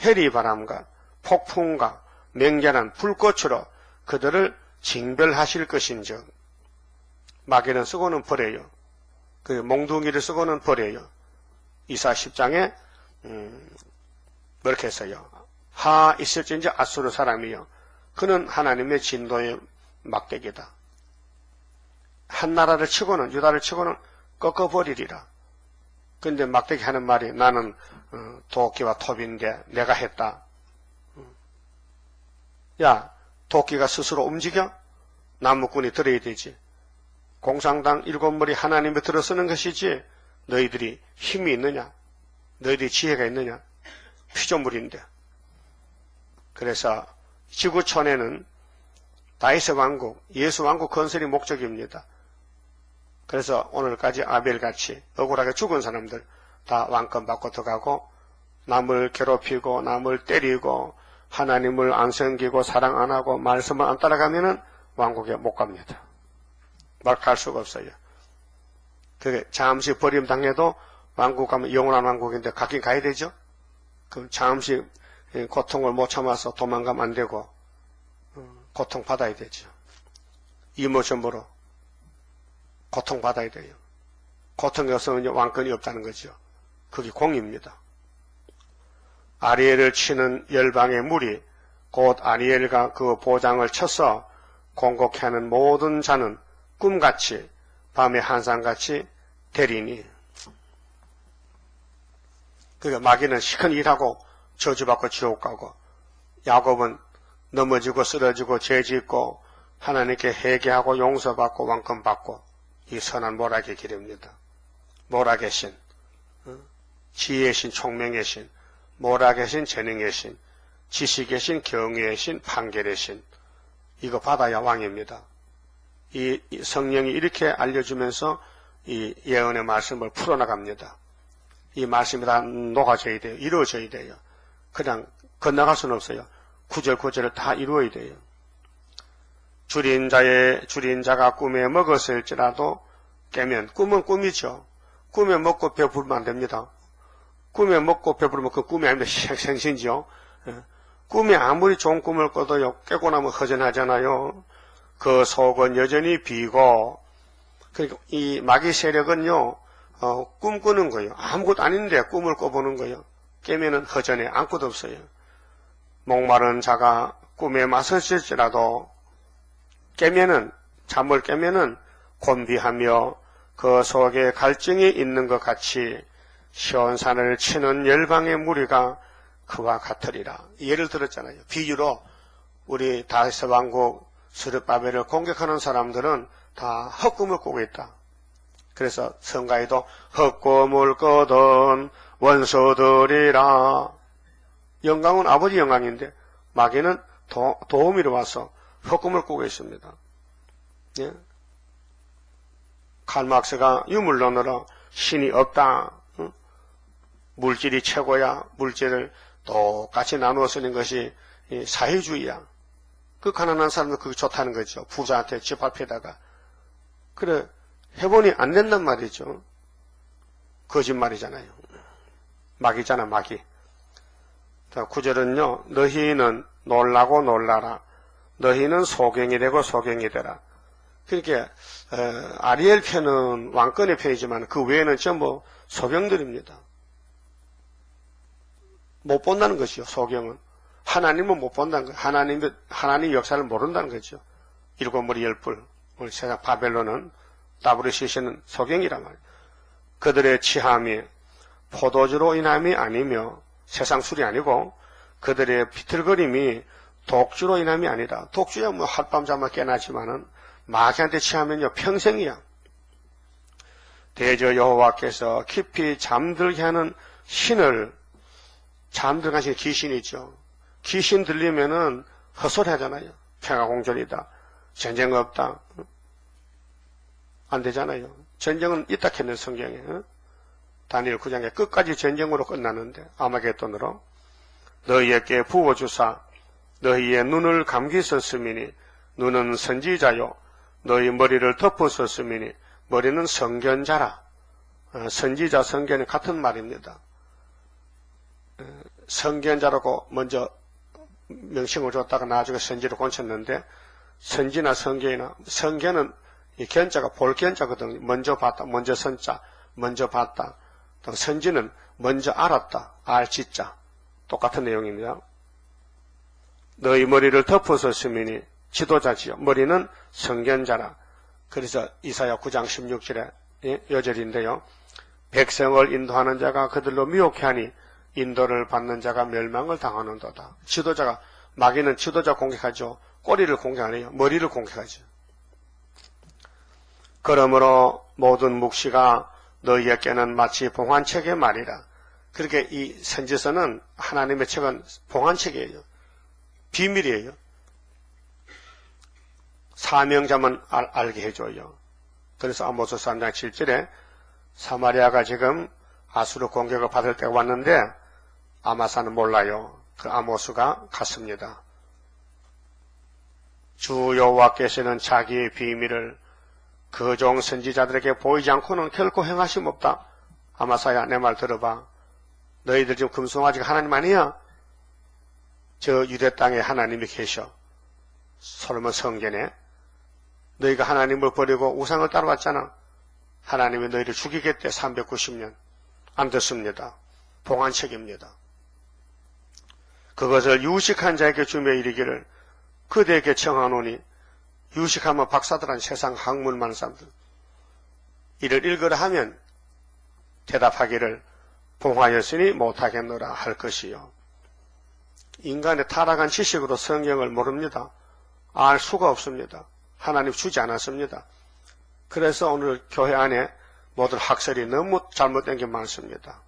해리바람과 폭풍과 맹렬한 불꽃으로 그들을 징벌하실 것인즉 마귀는 쓰고는 버려요. 그 몽둥이를 쓰고는 버려요. 이사 10장에 그렇게 했어요. 하 있을진지 아수르 사람이요. 그는 하나님의 진도의 막대기다. 한 나라를 치고는 유다를 치고는 꺾어버리리라. 근데 막대기 하는 말이 나는 도끼와 톱인데 내가 했다. 야, 도끼가 스스로 움직여? 나무꾼이 들어야 되지. 공상당 7머리 하나님에 들어서는 것이지 너희들이 힘이 있느냐? 너희들이 지혜가 있느냐? 피조물인데. 그래서 지구촌에는 다윗의 왕국, 예수 왕국 건설이 목적입니다. 그래서 오늘까지 아벨같이 억울하게 죽은 사람들 다 왕권 받고 들어가고 남을 괴롭히고 남을 때리고 하나님을 안 섬기고 사랑 안 하고 말씀을 안 따라가면은 왕국에 못 갑니다. 막 갈 수가 없어요. 그게 잠시 버림당해도 왕국 가면 영원한 왕국인데 가긴 가야 되죠. 그럼 잠시 고통을 못 참아서 도망가면 안 되고 고통받아야 되죠. 이모저모로 고통받아야 돼요. 고통이 없으면 왕권이 없다는 거죠. 그게 공입니다. 아리엘을 치는 열방의 무리 곧 아리엘과 그 보장을 쳐서 공곡해하는 모든 자는 꿈같이 밤의 한상같이 되리니. 그러니까 마귀는 시큰 일하고 저주받고 지옥 가고 야곱은 넘어지고 쓰러지고 죄짓고 하나님께 회개하고 용서받고 왕권받고 이 선한 모락의 길입니다. 모락의 신, 지혜의 신, 총명의 신, 모락의 신, 재능의 신, 지식의 신, 경외의 신, 판결의 신. 이거 받아야 왕입니다. 이 성령이 이렇게 알려주면서 이 예언의 말씀을 풀어나갑니다. 이 말씀이 다 녹아져야 돼요. 이루어져야 돼요. 그냥 건너갈 수는 없어요. 구절구절을 다 이루어야 돼요. 줄인 자가 꿈에 먹었을지라도 깨면 꿈은 꿈이죠. 꿈에 먹고 배부르면 안 됩니다. 꿈에 먹고 배부르면 그 꿈이 아닙니다. 생신지요. 꿈에 아무리 좋은 꿈을 꿔도요, 깨고 나면 허전하잖아요. 그 속은 여전히 비고, 그러니까 이 마귀 세력은요, 꿈 꾸는 거예요. 아무것도 아닌데 꿈을 꿔보는 거예요. 깨면은 허전해. 아무것도 없어요. 목마른 자가 꿈에 맞섰을지라도 깨면은, 잠을 깨면은 곤비하며 그 속에 갈증이 있는 것 같이 시온산을 치는 열방의 무리가 그와 같으리라. 예를 들었잖아요. 비유로 우리 다윗 왕국 스룹바벨을 공격하는 사람들은 다 헛꿈을 꾸고 있다. 그래서 성가에도 헛꿈을 꿔던 원수들이라. 영광은 아버지 영광인데 마귀는 도우미로 와서 헛꿈을 꾸고 있습니다. 예? 칼막스가 유물론으로 신이 없다. 물질이 최고야. 물질을 똑같이 나누어 쓰는 것이 사회주의야. 그 가난한 사람도 그게 좋다는 거죠. 부자한테 집 앞에다가. 그래, 해보니 안 된단 말이죠. 거짓말이잖아요. 마귀잖아, 마귀. 자, 9절은요, 너희는 놀라고 놀라라. 너희는 소경이 되고 소경이 되라. 그러니까, 아리엘 편은 왕권의 편이지만 그 외에는 전부 소경들입니다. 못 본다는 것이요, 소경은. 하나님은 못 본다는 거예요. 하나님 역사를 모른다는 거죠. 일곱 머리 열뿔. 우리 세상 바벨론은, 다브르시시는 소경이란 말이에요. 그들의 취함이 포도주로 인함이 아니며, 세상 술이 아니고, 그들의 비틀거림이 독주로 인함이 아니다. 독주야 뭐 하룻밤 잠을 깨나지만은, 마귀한테 취하면요, 평생이야. 대저 여호와께서 깊이 잠들게 하는 신을, 잠들게 하신 귀신이죠. 귀신 들리면은 헛소리 하잖아요. 평화공존이다. 전쟁 없다. 안 되잖아요. 전쟁은 있다 했는 성경에. 다니엘 9장에 끝까지 전쟁으로 끝나는데, 아마겟돈으로. 너희에게 부어주사 너희의 눈을 감기셨음이니 눈은 선지자요 너희 머리를 덮었었음이니 머리는 선견자라. 선지자 선견이 같은 말입니다. 선견자라고 먼저 명칭을 줬다가 나중에 선지로 고쳤는데, 선지나 선견이나, 선견은 이 견자가 볼견자거든요. 먼저 봤다, 먼저 선자, 먼저 봤다. 또 선지는 먼저 알았다, 알지자. 똑같은 내용입니다. 너희 머리를 덮어섰으니 지도자지요. 머리는 선견자라. 그래서 이사야 9장 16절에 여절인데요. 백성을 인도하는 자가 그들로 미혹해 하니 인도를 받는 자가 멸망을 당하는도다. 지도자가, 마귀는 지도자 공격하죠. 꼬리를 공격 안 해요. 머리를 공격하죠. 그러므로 모든 묵시가 너희에게는 마치 봉환책의 말이라. 그렇게 이 선지서는 하나님의 책은 봉환책이에요. 비밀이에요. 사명자만 알게 해줘요. 그래서 아모스 3장 7절에 사마리아가 지금 아수르 공격을 받을 때가 왔는데 아마사는 몰라요. 그 아모스가 갔습니다. 주 여호와께서는 자기의 비밀을 그 종 선지자들에게 보이지 않고는 결코 행하심 없다. 아마사야, 내 말 들어봐. 너희들 지금 금송아지가 하나님 아니야? 저 유대 땅에 하나님이 계셔. 솔로몬 성전에. 너희가 하나님을 버리고 우상을 따라왔잖아. 하나님이 너희를 죽이겠대. 390년. 안 듣습니다. 봉환책입니다. 그것을 유식한 자에게 주며 이르기를 그대에게 청하노니, 유식하면 박사들한 세상 학문 많은 사람들, 이를 읽으라 하면 대답하기를 봉하였으니 못하겠노라 할 것이요. 인간의 타락한 지식으로 성경을 모릅니다. 알 수가 없습니다. 하나님 주지 않았습니다. 그래서 오늘 교회 안에 모든 학설이 너무 잘못된 게 많습니다.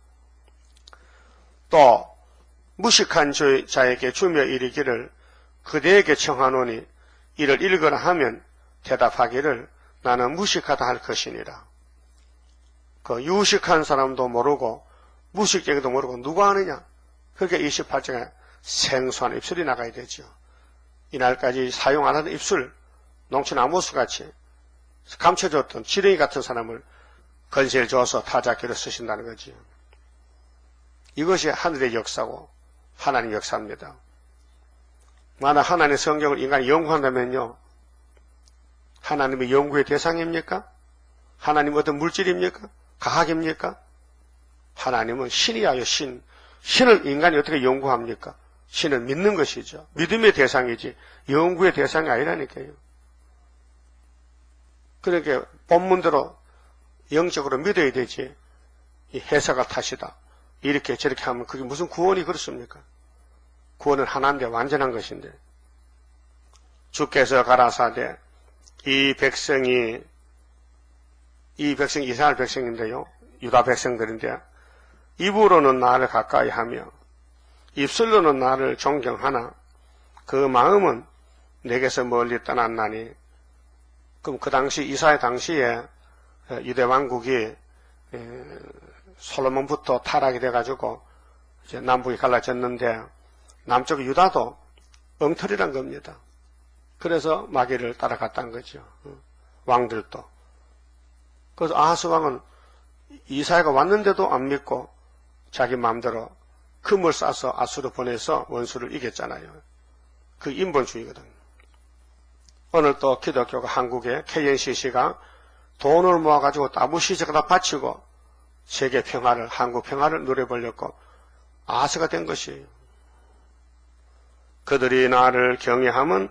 또 무식한 자에게 주며 이르기를 그대에게 청하노니 이를 읽으라 하면 대답하기를 나는 무식하다 할 것이니라. 그 유식한 사람도 모르고 무식쟁이도 모르고 누가 아느냐? 그렇게 28장에 생소한 입술이 나가야 되죠. 이날까지 사용 안 하던 입술, 농촌 아모스같이 감춰줬던 지렁이 같은 사람을 건세를 줘서 타작기로 쓰신다는 거지요. 이것이 하늘의 역사고 하나님 역사입니다. 만약 하나님의 성경을 인간이 연구한다면요, 하나님의 연구의 대상입니까? 하나님은 어떤 물질입니까? 과학입니까? 하나님은 신이야요, 신. 신을 인간이 어떻게 연구합니까? 신을 믿는 것이죠. 믿음의 대상이지 연구의 대상이 아니라니까요. 그러니까 본문대로 영적으로 믿어야 되지, 이 해석을 탓이다, 이렇게 저렇게 하면 그게 무슨 구원이 그렇습니까? 구원은 하나인데, 완전한 것인데. 주께서 가라사대 이 백성이 이스라엘 백성인데요, 유다 백성들인데, 입으로는 나를 가까이 하며 입술로는 나를 존경하나 그 마음은 내게서 멀리 떠났나니. 그럼 그 당시, 이사야 당시에 유대 왕국이 솔로몬부터 타락이 돼가지고 이제 남북이 갈라졌는데, 남쪽 유다도 엉터리란 겁니다. 그래서 마귀를 따라갔다는 거죠. 왕들도. 그래서 아하스 왕은 이사야가 왔는데도 안 믿고 자기 마음대로 금을 싸서 아수르 보내서 원수를 이겼잖아요. 그 인본주의거든. 오늘 또 기독교가 한국에 KNCC가 돈을 모아가지고 나무시제가 바치고 세계 평화를, 한국 평화를 누려보려고 아하스가 된 것이에요. 그들이 나를 경외함은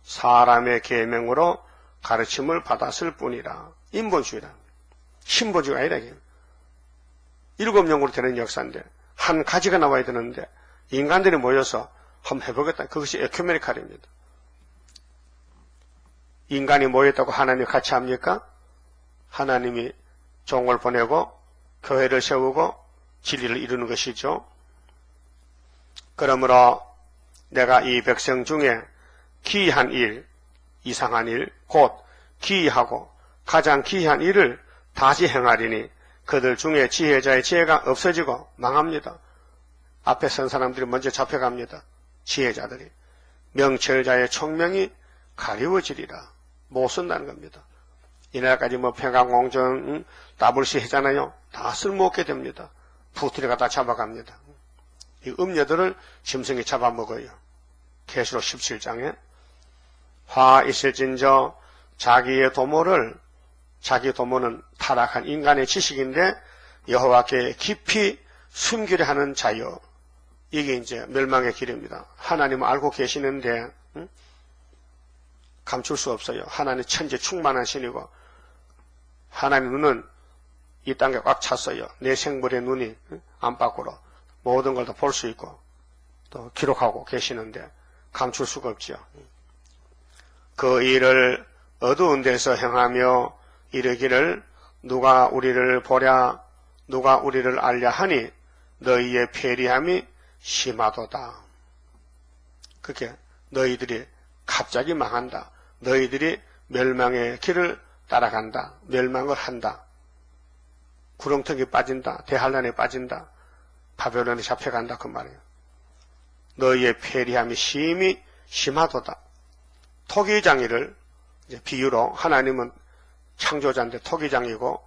사람의 계명으로 가르침을 받았을 뿐이라. 인본주의라. 신본주의가 아니라 이게. 7영으로 되는 역사인데 한 가지가 나와야 되는데 인간들이 모여서 한번 해보겠다. 그것이 에큐메니칼입니다. 인간이 모였다고 하나님이 같이 합니까? 하나님이 종을 보내고 교회를 세우고 진리를 이루는 것이죠. 그러므로 내가 이 백성 중에 기이한 일, 이상한 일, 곧 기이하고 가장 기이한 일을 다시 행하리니 그들 중에 지혜자의 지혜가 없어지고 망합니다. 앞에 선 사람들이 먼저 잡혀갑니다. 지혜자들이. 명철자의 총명이 가리워지리라. 못 쓴다는 겁니다. 이날까지 평강공정, WC 했잖아요. 다 쓸모없게 됩니다. 부트리가 다 잡아갑니다. 이 음녀들을 짐승이 잡아먹어요. 계시록 17장에 화 있을진저 자기의 도모를, 자기 도모는 타락한 인간의 지식인데 여호와께 깊이 숨기려 하는 자여. 이게 이제 멸망의 길입니다. 하나님은 알고 계시는데 감출 수 없어요. 하나님 천지 충만한 신이고 하나님 눈은 이 땅에 꽉 찼어요. 내 생물의 눈이 안팎으로 모든 걸 다 볼 수 있고 또 기록하고 계시는데 감출 수가 없죠. 그 일을 어두운 데서 행하며 이르기를 누가 우리를 보랴, 누가 우리를 알랴 하니 너희의 패리함이 심하도다. 그게 너희들이 갑자기 망한다. 너희들이 멸망의 길을 따라간다. 멸망을 한다. 구렁텅이 빠진다. 대환란에 빠진다. 바벨론에 잡혀간다. 그 말이에요. 너희의 패리함이 심히 심하도다. 토기장이를 이제 비유로 하나님은 창조자인데 토기장이고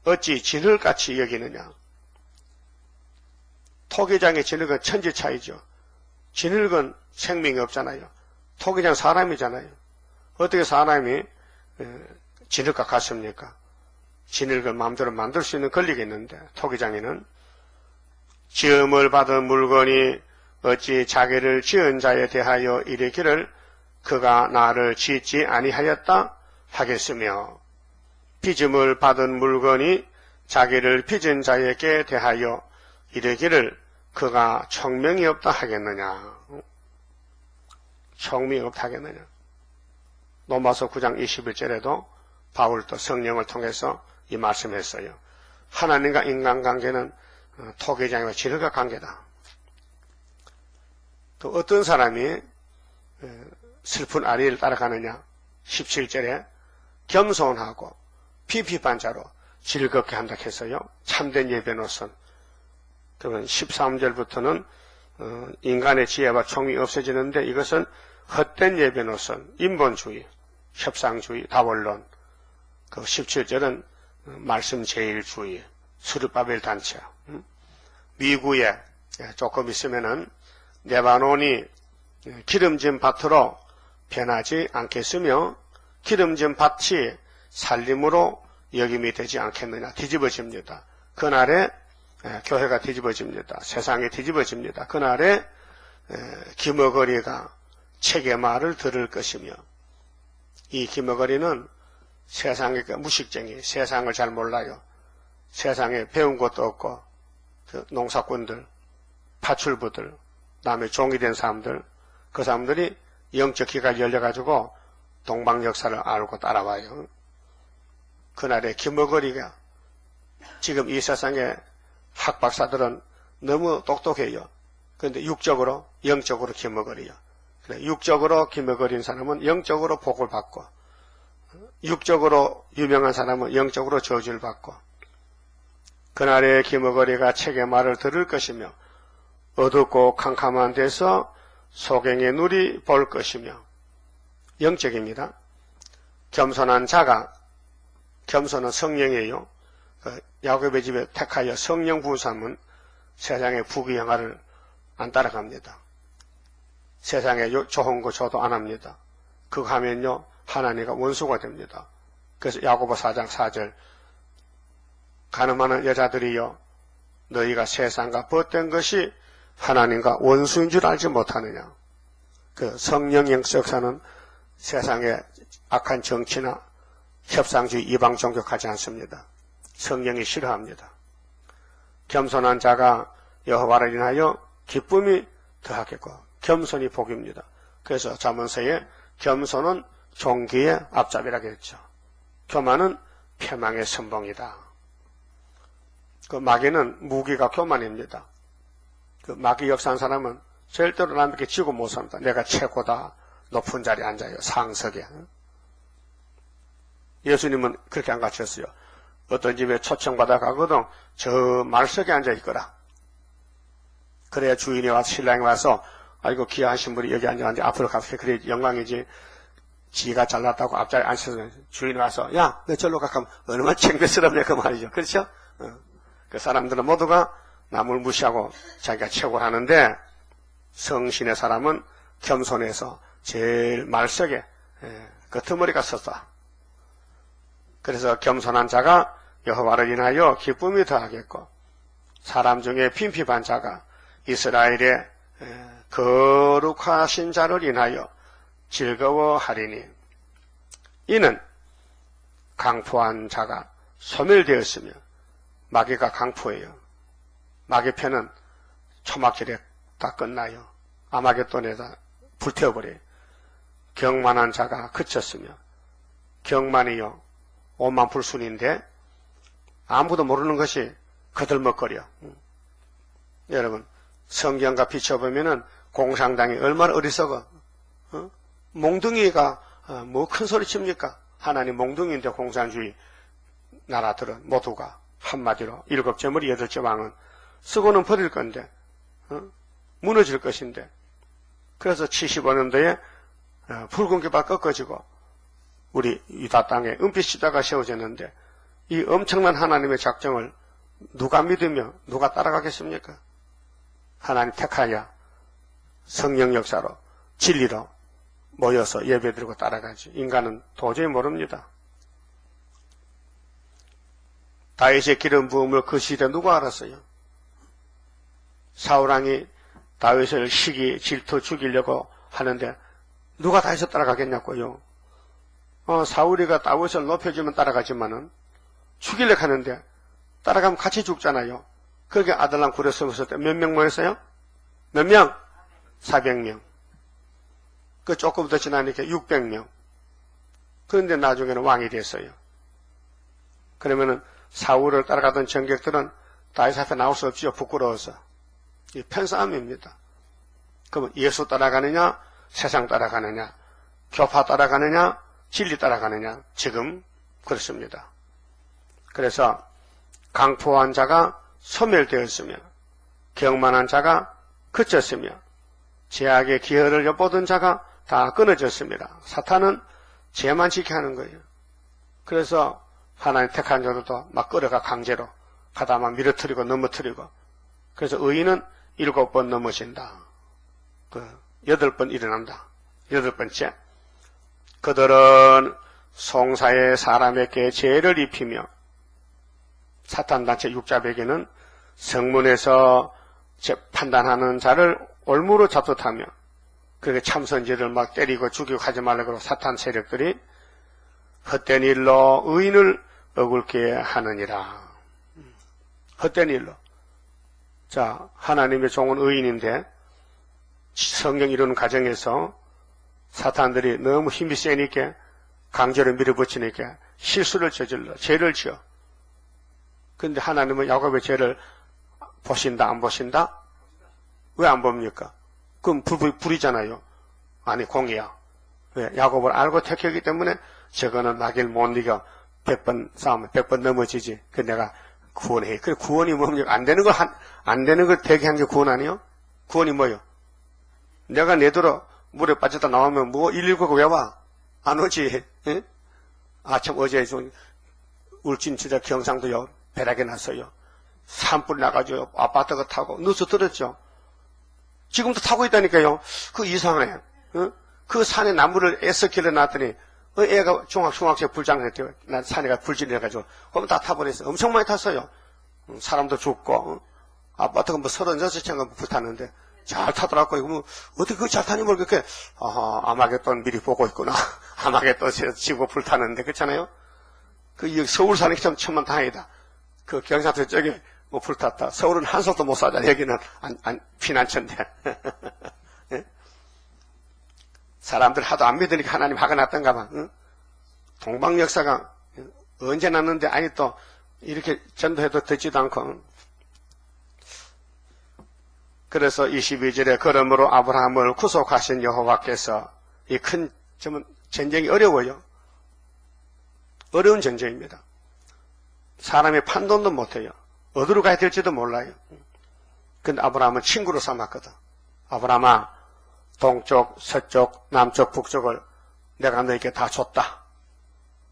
어찌 진흙같이 여기느냐. 토기장의 진흙은 천지 차이죠. 진흙은 생명이 없잖아요. 토기장 사람이잖아요. 어떻게 사람이 진흙과 같습니까? 진흙을 마음대로 만들 수 있는 권리가 있는데 토기장에는 지음을 받은 물건이 어찌 자기를 지은 자에 대하여 이르기를 그가 나를 짓지 아니하였다 하겠으며 빚음을 받은 물건이 자기를 빚은 자에게 대하여 이르기를 그가 총명이 없다 하겠느냐. 총명이 없다 하겠느냐. 로마서 9장 21절에도 바울도 성령을 통해서 이 말씀했어요. 하나님과 인간관계는 토기장과 진흙과 관계다. 또 어떤 사람이 슬픈 아리를 따라가느냐. 17절에 겸손하고 피피반자로 즐겁게 한다 했어요. 참된 예배노선. 그러면 13절부터는 인간의 지혜와 총이 없어지는데 이것은 헛된 예배노선, 인본주의, 협상주의, 다원론. 그 17절은 말씀 제일주의, 스룹바벨 단체. 미국의 조금 있으면은 레바논이 기름진 밭으로 변하지 않겠으며 기름진 밭이 살림으로 여김이 되지 않겠느냐. 뒤집어집니다. 그날에 교회가 뒤집어집니다. 세상이 뒤집어집니다. 그날에 기머거리가 책의 말을 들을 것이며 이 기머거리는 세상의 무식쟁이, 세상을 잘 몰라요. 세상에 배운 것도 없고 농사꾼들, 파출부들, 남의 종이 된 사람들, 그 사람들이 영적 귀가 열려가지고 동방 역사를 알고 따라와요. 그날의 기머거리가 지금 이 세상의 학박사들은 너무 똑똑해요. 그런데 육적으로, 영적으로 기머거리요. 육적으로 기머거린 사람은 영적으로 복을 받고 육적으로 유명한 사람은 영적으로 저주를 받고 그날의 기머거리가 책의 말을 들을 것이며 어둡고 캄캄한 데서 소경의 눈이 볼 것이며 영적입니다. 겸손한 자가 겸손은 성령이에요. 야곱의 집에 택하여 성령 부으삼은 세상의 부귀영화를 안 따라갑니다. 세상에 좋은 거 줘도 안 합니다. 그거 하면요 하나님과 원수가 됩니다. 그래서 야고보 4장 4절 가늠하는 여자들이여 너희가 세상과 벗된 것이 하나님과 원수인 줄 알지 못하느냐. 그 성령 영적사는 세상의 악한 정치나 협상주의 이방 종교 하지 않습니다. 성령이 싫어합니다. 겸손한 자가 여호와를 인하여 기쁨이 더하겠고 겸손이 복입니다. 그래서 잠언서에 겸손은 종기의 앞잡이라고 했죠. 교만은 패망의 선봉이다. 그 마귀는 무기가 교만입니다. 그 마귀 역사한 사람은 절대로 남에게 지고 못 삽니다. 내가 최고다. 높은 자리에 앉아요. 상석에. 예수님은 그렇게 안 가르쳤어요. 어떤 집에 초청받아 가거든 저 말석에 앉아 있거라. 그래야 주인이 와서 신랑이 와서 아이고 귀하신 분이 여기 앉아가지고 앞으로 가서 그래 영광이지. 지가 잘났다고 앞자리에 앉아서 주인이 와서 야 너 절로 가면 얼마나 창피스럽냐 그 말이죠. 그렇죠? 그 사람들은 모두가 남을 무시하고 자기가 최고라는데 성신의 사람은 겸손해서 제일 말석에 끄트머리가 섰다. 그래서 겸손한 자가 여호와를 인하여 기쁨이 더하겠고 사람 중에 빈핍한 자가 이스라엘의 거룩하신 자를 인하여 즐거워하리니 이는 강포한 자가 소멸되었으며 마귀가 강포예요. 마귀 패는 초막절에 다 끝나요. 아마겟돈에다 불태워버려요. 경만한 자가 그쳤으며 경만이요 오만 불순인데 아무도 모르는 것이 거들먹거려. 여러분 성경과 비춰보면은 공산당이 얼마나 어리석어. 몽둥이가 뭐 큰 소리 칩니까? 하나님 몽둥이인데 공산주의 나라들은 모두가 한마디로 7째 머리 8째 왕은 쓰고는 버릴 건데 무너질 것인데 그래서 75년도에 붉은 깃발 꺾어지고 우리 유다 땅에 은빛 시대가 세워졌는데 이 엄청난 하나님의 작정을 누가 믿으며 누가 따라가겠습니까? 하나님 택하여 성령 역사로 진리로 모여서 예배드리고 따라가지. 인간은 도저히 모릅니다. 다윗의 기름 부음을 그 시대 누가 알았어요? 사울왕이 다윗을 시기 질투 죽이려고 하는데 누가 다윗을 따라가겠냐고요. 사울이가 다윗을 높여주면 따라가지만은 죽이려고 하는데 따라가면 같이 죽잖아요. 그렇게 아들랑 굴에 서었을 때 몇 명 모였어요? 몇 명? 400명. 그 조금 더 지나니까 600명. 그런데 나중에는 왕이 됐어요. 그러면은 사울을 따라가던 전객들은 다윗 앞에 나올 수 없지요. 부끄러워서. 이 편싸움입니다. 그러면 예수 따라가느냐, 세상 따라가느냐, 교파 따라가느냐, 진리 따라가느냐. 지금 그렇습니다. 그래서 강포한 자가 소멸되었으며 경만한 자가 그쳤으며 죄악의 기회를 엿보던 자가 다 끊어졌습니다. 사탄은 죄만 지게 하는 거예요. 그래서 하나님 택한 자들도 막 끌어가 강제로 가다만 밀어뜨리고 넘어뜨리고 그래서 의인은 7번 넘어진다. 8번 일어난다. 8번째, 그들은 송사의 사람에게 죄를 입히며 사탄단체 육자백에는 성문에서 판단하는 자를 올무로 잡듯하며 그렇게 참선지를 막 때리고 죽이고 하지 말라고 사탄 세력들이 헛된 일로 의인을 억울게 하느니라. 헛된 일로. 자, 하나님의 종은 의인인데 성경 이루는 과정에서 사탄들이 너무 힘이 세니까 강제로 밀어붙이니까 실수를 저질러 죄를 지어. 근데 하나님은 야곱의 죄를 보신다 안 보신다? 왜 안 봅니까? 그럼 불이잖아요. 아니 공이야. 왜? 야곱을 알고 택했기 때문에 저거는 나길 못 이겨 100번 싸우면 100번 넘어지지. 그 내가 구원해. 그 구원이 뭡니까? 안 되는 걸 되게 한 게 구원 아니요? 구원이 뭐요? 내가 내도록 물에 빠졌다 나오면 뭐 119가 왜 와? 안 오지. 예? 참 어제 좀 울진 진짜 경상도요. 배락에 났어요. 산불 나가지고 아파트가 타고 누수 들었죠. 지금도 타고 있다니까요. 그 이상해. 어? 그 산에 나무를 애써 길러놨더니 애가 중학생 불장했대요. 난 산에가 불질해가지고 그럼 다 타버렸어요. 엄청 많이 탔어요. 사람도 죽고 아파트가 뭐 36채가 불탔는데 잘 타더라고. 이거 뭐 어떻게 그 잘 타니 모르겠게. 아마겟돈 미리 보고 있구나. 아마겟돈에서 지고 불타는데 그렇잖아요. 그 서울 사는 게 참 천만 다행이다. 그 경상도 쪽에 뭐 불탔다. 서울은 한석도 못 사자. 여기는 피난처인데. 예? 사람들 하도 안 믿으니까 하나님 화가 났던가 봐. 응? 동방 역사가 언제 났는데 아니 또 이렇게 전도해도 듣지도 않고. 그래서 22절에 그러므로 아브라함을 구속하신 여호와께서 이 큰 전쟁이 어려워요. 어려운 전쟁입니다. 사람이 판단도 못해요. 어디로 가야 될지도 몰라요. 근데 아브라함은 친구로 삼았거든. 아브라함아, 동쪽, 서쪽, 남쪽, 북쪽을 내가 너에게 다 줬다.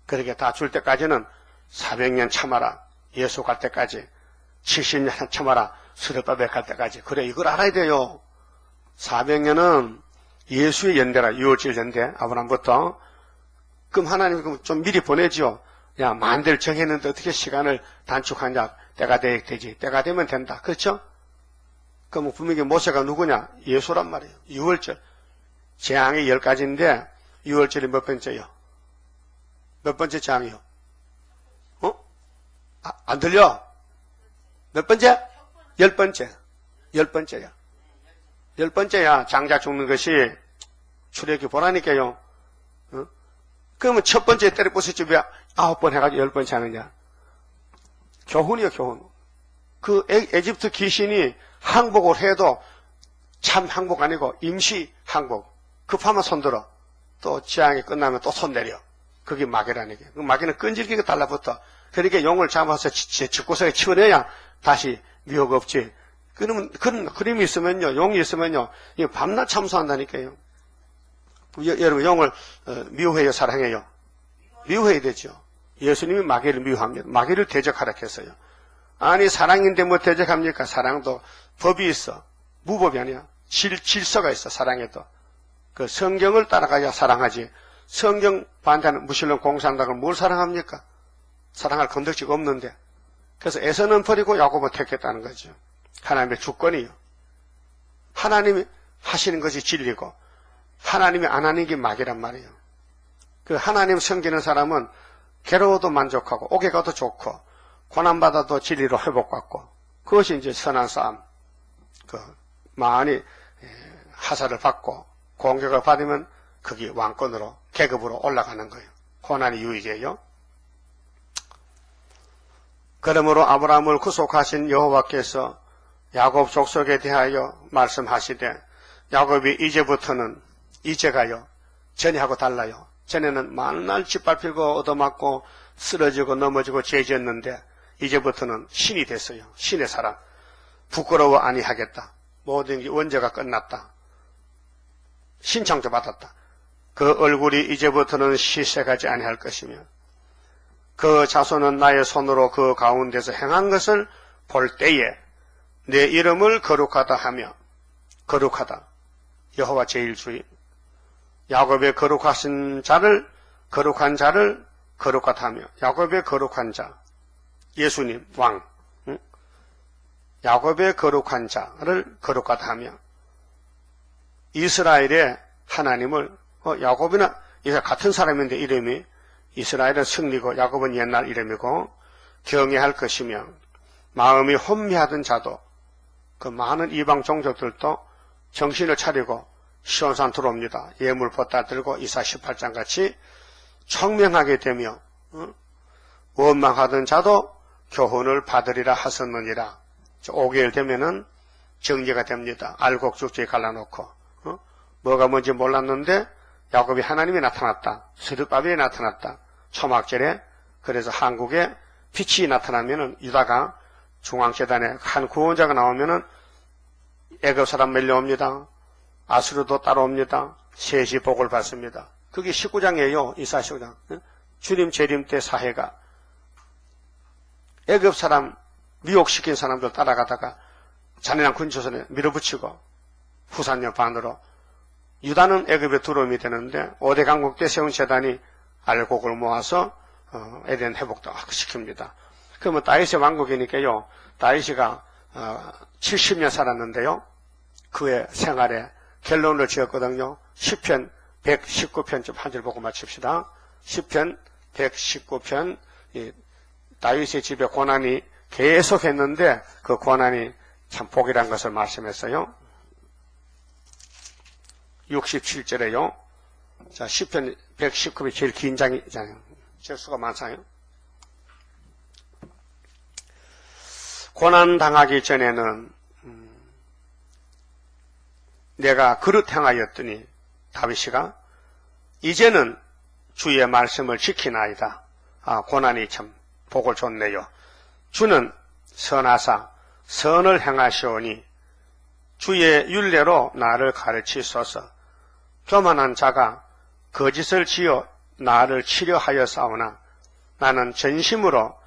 그렇게 다 줄 때까지는 400년 참아라. 예수 갈 때까지 70년 참아라. 수레바벨 갈 때까지. 그래, 이걸 알아야 돼요. 400년은 예수의 연대라. 6월절 연대, 아브라함부터. 그럼 하나님 좀 미리 보내지요. 야, 만대를 정했는데 어떻게 시간을 단축하냐. 때가 되지. 때가 되면 된다. 그렇죠? 그럼 분명히 모세가 누구냐? 예수란 말이에요. 6월절. 재앙이 10가지인데 6월절이 몇 번째요? 몇 번째 재앙이요? 안 들려? 몇 번째? 10번째. 10번째야. 10번째야. 장자 죽는 것이 출애굽기 보라니까요. 그러면 첫 번째 때려 부수지 왜 9번 해가지고 10번째 하느냐? 교훈이요, 교훈. 그 에집트 귀신이 항복을 해도 참 항복 아니고 임시 항복. 급하면 손들어. 또 재앙이 끝나면 또 손 내려. 그게 마귀라는 게. 그 마귀는 끈질기게 달라붙어. 그러니까 용을 잡아서 집구석에 치워내야 다시 미혹 없지. 그러면 그런 그림이 있으면요, 용이 있으면요, 이거 밤낮 참수한다니까요. 여러분 용을 미워해요, 사랑해요? 미워해야 되죠. 예수님이 마귀를 미워합니다. 마귀를 대적하라 했어요. 아니 사랑인데 뭐 대적합니까? 사랑도 법이 있어. 무법이 아니야. 질서가 있어. 사랑에도. 그 성경을 따라가야 사랑하지. 성경 반대하는 무신론 공산당을 뭘 사랑합니까? 사랑할 건덕지가 없는데. 그래서 에서는 버리고 야곱을 택했다는 거죠. 하나님의 주권이요. 하나님이 하시는 것이 진리고 하나님이 안 하는 게 마귀란 말이에요. 그 하나님 섬기는 사람은 괴로워도 만족하고 오게 가도 좋고 고난받아도 진리로 회복받고 그것이 이제 선한 싸움. 많이 하사를 받고 공격을 받으면 그게 왕권으로 계급으로 올라가는 거예요. 고난이 유익이에요. 그러므로 아브라함을 구속하신 여호와께서 야곱 족속에 대하여 말씀하시되 야곱이 이제부터는 이제가요. 전에하고 달라요. 전에는 만날 짓밟히고 얻어맞고 쓰러지고 넘어지고 죄지었는데 이제부터는 신이 됐어요. 신의 사람. 부끄러워 아니하겠다. 모든 게 원죄가 끝났다. 신창조 받았다. 그 얼굴이 이제부터는 시색하지 아니할 것이며 그 자손은 나의 손으로 그 가운데서 행한 것을 볼 때에 내 이름을 거룩하다 하며, 거룩하다. 여호와 제1주인. 야곱의 거룩한 자를 거룩하다 하며, 야곱의 거룩한 자. 예수님, 왕. 야곱의 거룩한 자를 거룩하다 하며, 이스라엘의 하나님을, 야곱이나 이스라엘 같은 사람인데 이름이, 이스라엘은 승리고 야곱은 옛날 이름이고, 경외할 것이며, 마음이 혼미하던 자도, 그 많은 이방 종족들도 정신을 차리고 시온산 들어옵니다. 예물 보따 들고 이사 18장 같이 청명하게 되며, 원망하던 자도 교훈을 받으리라 하셨느니라. 5개월 되면은 정리가 됩니다. 알곡죽지에 갈라놓고, 뭐가 뭔지 몰랐는데 야곱이 하나님이 나타났다. 스룹바벨이 나타났다. 초막절에. 그래서 한국에 빛이 나타나면은 유다가 중앙재단에 한 구원자가 나오면은 애굽 사람 밀려옵니다. 아수르도 따라옵니다. 셋이 복을 받습니다. 그게 19장이에요. 이사 19장. 주님 재림 때 사해가 애굽 사람 미혹시킨 사람들 따라가다가 잔인한 군초선에 밀어붙이고 후산역 반으로 유다는 애굽에 두려움이 되는데 5대 강국 때 세운 재단이 알곡을 모아서 에덴 회복도 시킵니다. 그러면 다윗의 왕국이니까요. 다윗이가 70년 살았는데요. 그의 생활에 결론을 지었거든요. 시편 119편 좀 한 줄 보고 마칩시다. 시편 119편 다윗의 집에 고난이 계속했는데 그 고난이 참 복이란 것을 말씀했어요. 67절에요. 자, 시편 119이 제일 긴 장이잖아요. 절수가 많잖아요. 고난 당하기 전에는 내가 그릇 행하였더니 다윗이가 이제는 주의 말씀을 지키나이다. 고난이 참 복을 줬네요. 주는 선하사 선을 행하시오니 주의 율례로 나를 가르치소서. 교만한 자가 거짓을 지어 나를 치려하여 싸우나 나는 전심으로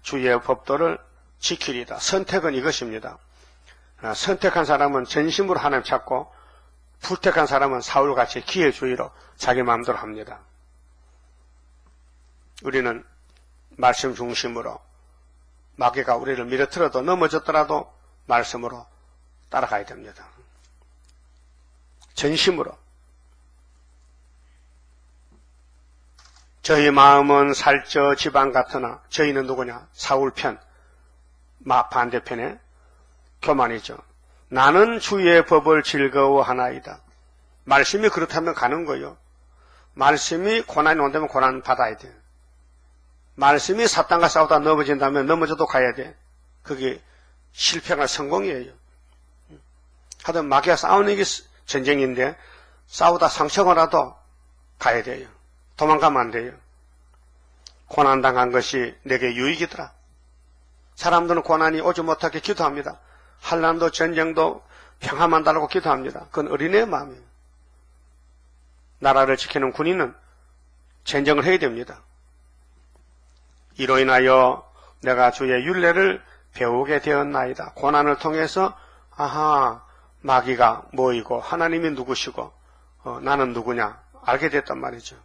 주의 법도를 지키리다. 선택은 이것입니다. 선택한 사람은 전심으로 하나님 찾고 불택한 사람은 사울같이 기회주의로 자기 마음대로 합니다. 우리는 말씀 중심으로 마귀가 우리를 밀어틀어도 넘어졌더라도 말씀으로 따라가야 됩니다. 전심으로. 저희 마음은 살쪄 지방 같으나 저희는 누구냐? 사울 편, 반대편에 교만이죠. 나는 주의 법을 즐거워하나이다. 말씀이 그렇다면 가는 거예요. 말씀이 고난이 온다면 고난 받아야 돼. 말씀이 사탄과 싸우다 넘어진다면 넘어져도 가야 돼. 그게 실패가 성공이에요. 하여튼 마귀와 싸우는 게 전쟁인데 싸우다 상처가 나도 가야 돼요. 도망가면 안 돼요. 고난당한 것이 내게 유익이더라. 사람들은 고난이 오지 못하게 기도합니다. 환난도 전쟁도 평화만 달라고 기도합니다. 그건 어린애의 마음이에요. 나라를 지키는 군인은 전쟁을 해야 됩니다. 이로 인하여 내가 주의 율례를 배우게 되었나이다. 고난을 통해서 마귀가 뭐이고 하나님이 누구시고 나는 누구냐 알게 됐단 말이죠.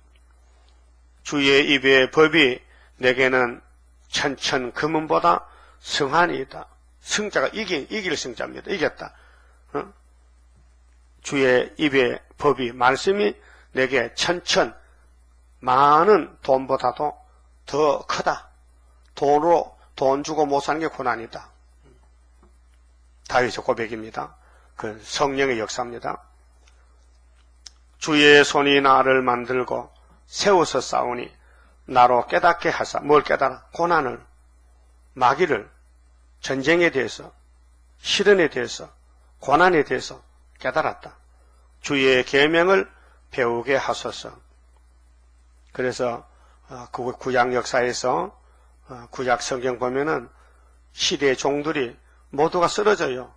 주의 입의 법이 내게는 천천 금은보다 성하니이다. 성자가 이길 성자입니다. 이겼다. 주의 입의 법이 말씀이 내게 천천 많은 돈보다도 더 크다. 돈 주고 못 사는 게 고난이다. 다윗의 고백입니다. 그 성령의 역사입니다. 주의 손이 나를 만들고 세워서 싸우니 나로 깨닫게 하사. 뭘 깨달아? 고난을, 마귀를, 전쟁에 대해서, 시련에 대해서, 고난에 대해서 깨달았다. 주의 계명을 배우게 하소서. 그래서 그 구약 역사에서 구약 성경 보면은 시대의 종들이 모두가 쓰러져요.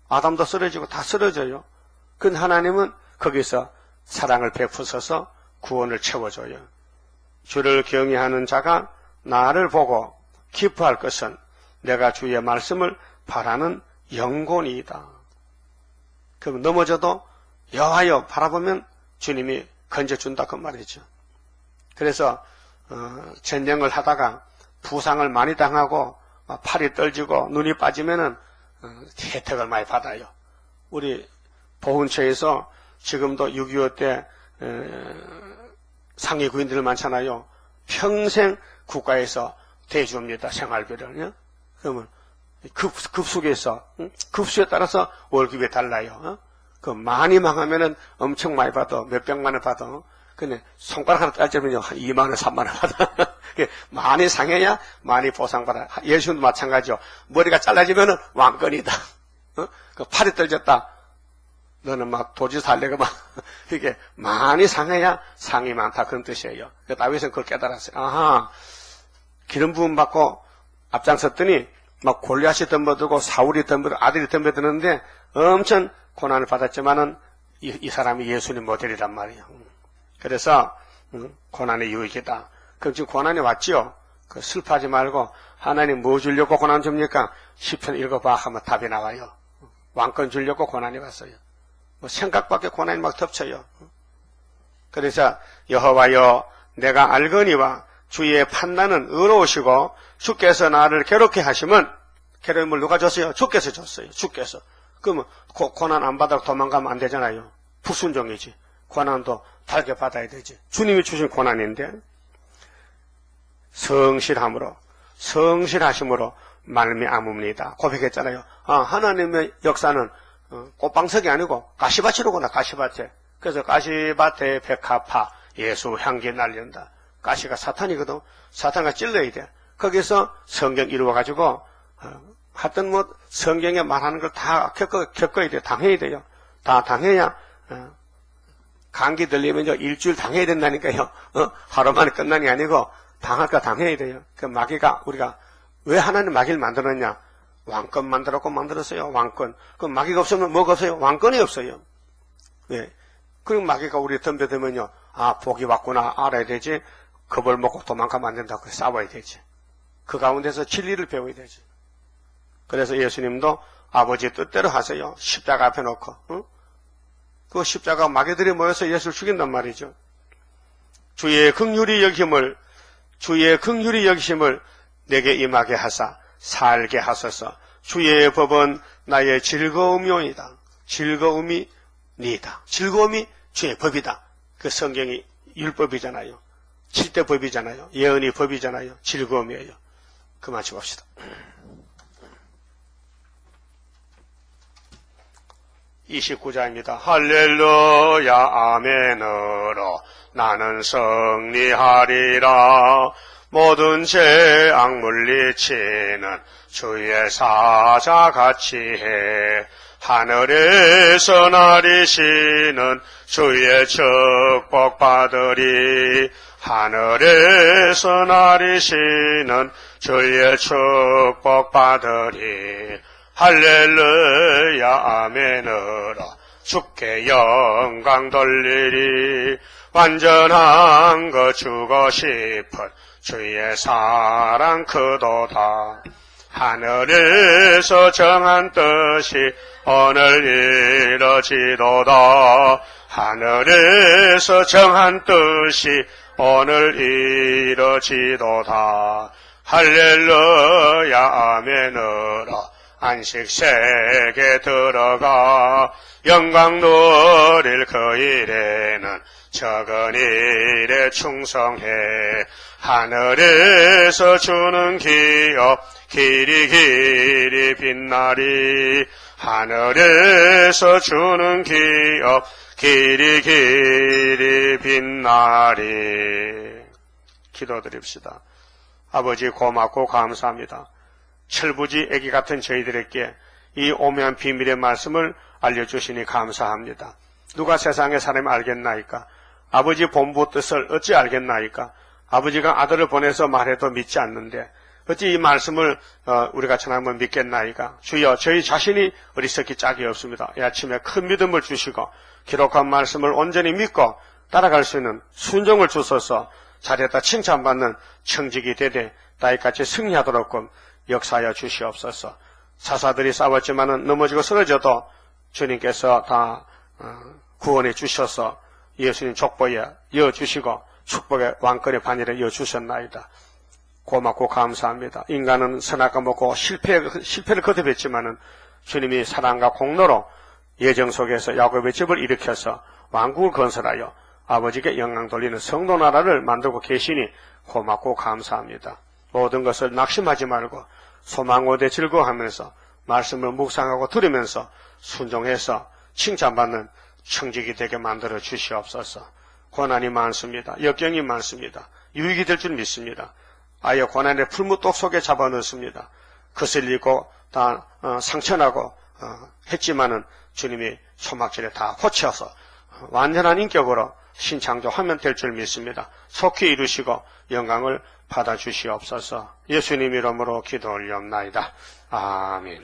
아담도 쓰러지고 다 쓰러져요. 근데 하나님은 거기서 사랑을 베푸셔서 구원을 채워줘요. 주를 경외하는 자가 나를 보고 기뻐할 것은 내가 주의 말씀을 바라는 영곤이다. 그럼 넘어져도 여호와여 바라보면 주님이 건져준다 그 말이죠. 그래서 전쟁을 하다가 부상을 많이 당하고 팔이 떨지고 눈이 빠지면은 혜택을 많이 받아요. 우리 보훈처에서 지금도 6.25 때 상위 구인들 많잖아요. 평생 국가에서 대줍니다. 생활비를. 그러면 급속에서 급수에 따라서 월급이 달라요. 그 많이 망하면은 엄청 많이 받아. 몇백만 원 받아. 근데 손가락 하나 따지면요 한 2만 원, 3만 원 받아. 많이 상해야 많이 보상받아. 예수님도 마찬가지요. 머리가 잘라지면은 왕권이다. 그 팔이 떨어졌다. 너는 막 도지 살래가 막 이게 많이 상해야 상이 많다 그런 뜻이에요. 다윗은 그걸 깨달았어요. 아하, 기름 부음 받고 앞장섰더니 막 골리앗이 덤벼들고 사울이 덤벼들고 아들이 덤벼드는데 엄청 고난을 받았지만은 이 사람이 예수님 모델이란 말이에요. 그래서 고난의 유익이다. 그럼 지금 고난이 왔지요. 그 슬퍼하지 말고 하나님 뭐 주려고 고난 줍니까? 시편 읽어봐 하면 답이 나와요. 왕권 주려고 고난이 왔어요. 뭐 생각밖에 고난이 막 덮쳐요. 그래서 여호와여 내가 알거니와 주의 판단은 의로우시고 주께서 나를 괴롭게 하시면 괴로움을 누가 줬어요? 주께서 줬어요. 주께서. 그러면 고난 안 받아도 도망가면 안 되잖아요. 불순종이지. 고난도 달게 받아야 되지. 주님이 주신 고난인데 성실하심으로 말미암습니다. 고백했잖아요. 하나님의 역사는 꽃방석이 아니고 가시밭이로구나. 가시밭에. 그래서 가시밭에 백합화 예수 향기 날린다. 가시가 사탄이거든. 사탄과 찔러야 돼. 거기서 성경 이루어가지고 하여튼 뭐 성경에 말하는 걸 다 겪어야 돼. 당해야 돼요. 다 당해야 감기 들리면 일주일 당해야 된다니까요. 하루 만에 끝나는 게 아니고 당할 거 당해야 돼요. 그 마귀가 우리가 왜 하나님 마귀를 만들었냐? 왕권 만들었어요. 왕권. 그럼 마귀가 없으면 뭐가 없어요? 왕권이 없어요. 왜? 그리고 마귀가 우리 덤벼들면요. 복이 왔구나 알아야 되지. 겁을 먹고 도망가면 안 된다고 싸워야 되지. 그 가운데서 진리를 배워야 되지. 그래서 예수님도 아버지 뜻대로 하세요. 십자가 앞에 놓고. 그 십자가 마귀들이 모여서 예수를 죽인단 말이죠. 주의 긍휼히 여기심을 내게 임하게 하사 살게 하소서. 주의 법은 나의 즐거움이오이다. 즐거움이 니다. 즐거움이 주의 법이다. 그 성경이 율법이잖아요. 7대 법이잖아요. 예언이 법이잖아요. 즐거움이에요. 그만 칩시다. 29자입니다. 할렐루야 아멘으로 나는 승리하리라. 모든 죄악 물리치는 주의 사자같이 해. 하늘에서 나리시는 주의 축복 받으리. 하늘에서 나리시는 주의 축복 받으리. 할렐루야 아멘으로 주께 영광 돌리리. 완전한 거 주고 싶은 주의 사랑 크도다. 하늘에서 정한 뜻이 오늘 이뤄지도다. 하늘에서 정한 뜻이 오늘 이뤄지도다. 할렐루야 아멘으로 안식세계 들어가 영광 누릴 그 일에는 적은 일에 충성해. 하늘에서 주는 기업 길이 빛나리. 하늘에서 주는 기업 길이 빛나리. 기도드립시다. 아버지 고맙고 감사합니다. 철부지 애기 같은 저희들에게 이 오묘한 비밀의 말씀을 알려주시니 감사합니다. 누가 세상의 사람이 알겠나이까? 아버지 본부 뜻을 어찌 알겠나이까? 아버지가 아들을 보내서 말해도 믿지 않는데 어찌 이 말씀을 우리가 전하면 믿겠나이까? 주여 저희 자신이 어리석기 짝이 없습니다. 이 아침에 큰 믿음을 주시고 기록한 말씀을 온전히 믿고 따라갈 수 있는 순종을 주소서. 잘했다 칭찬받는 청직이 되되 다윗같이 승리하도록 역사하여 주시옵소서. 사사들이 싸웠지만은 넘어지고 쓰러져도 주님께서 다 구원해 주셔서 예수님 족보에 이어주시고 축복의 왕권의 반열에 이어주셨나이다. 고맙고 감사합니다. 인간은 선악과 먹고 실패를 거듭했지만은 주님이 사랑과 공로로 예정 속에서 야곱의 집을 일으켜서 왕국을 건설하여 아버지께 영광 돌리는 성도 나라를 만들고 계시니 고맙고 감사합니다. 모든 것을 낙심하지 말고 소망고대 즐거워하면서 말씀을 묵상하고 들으면서 순종해서 칭찬받는 청직이 되게 만들어 주시옵소서. 고난이 많습니다. 역경이 많습니다. 유익이 될 줄 믿습니다. 아예 고난의 풀무독 속에 잡아넣습니다. 거슬리고 다 상처나고 했지만은 주님이 초막절에 다 고쳐서 완전한 인격으로 신창조하면 될 줄 믿습니다. 속히 이루시고 영광을 받아주시옵소서. 예수님 이름으로 기도 올리옵나이다. 아멘.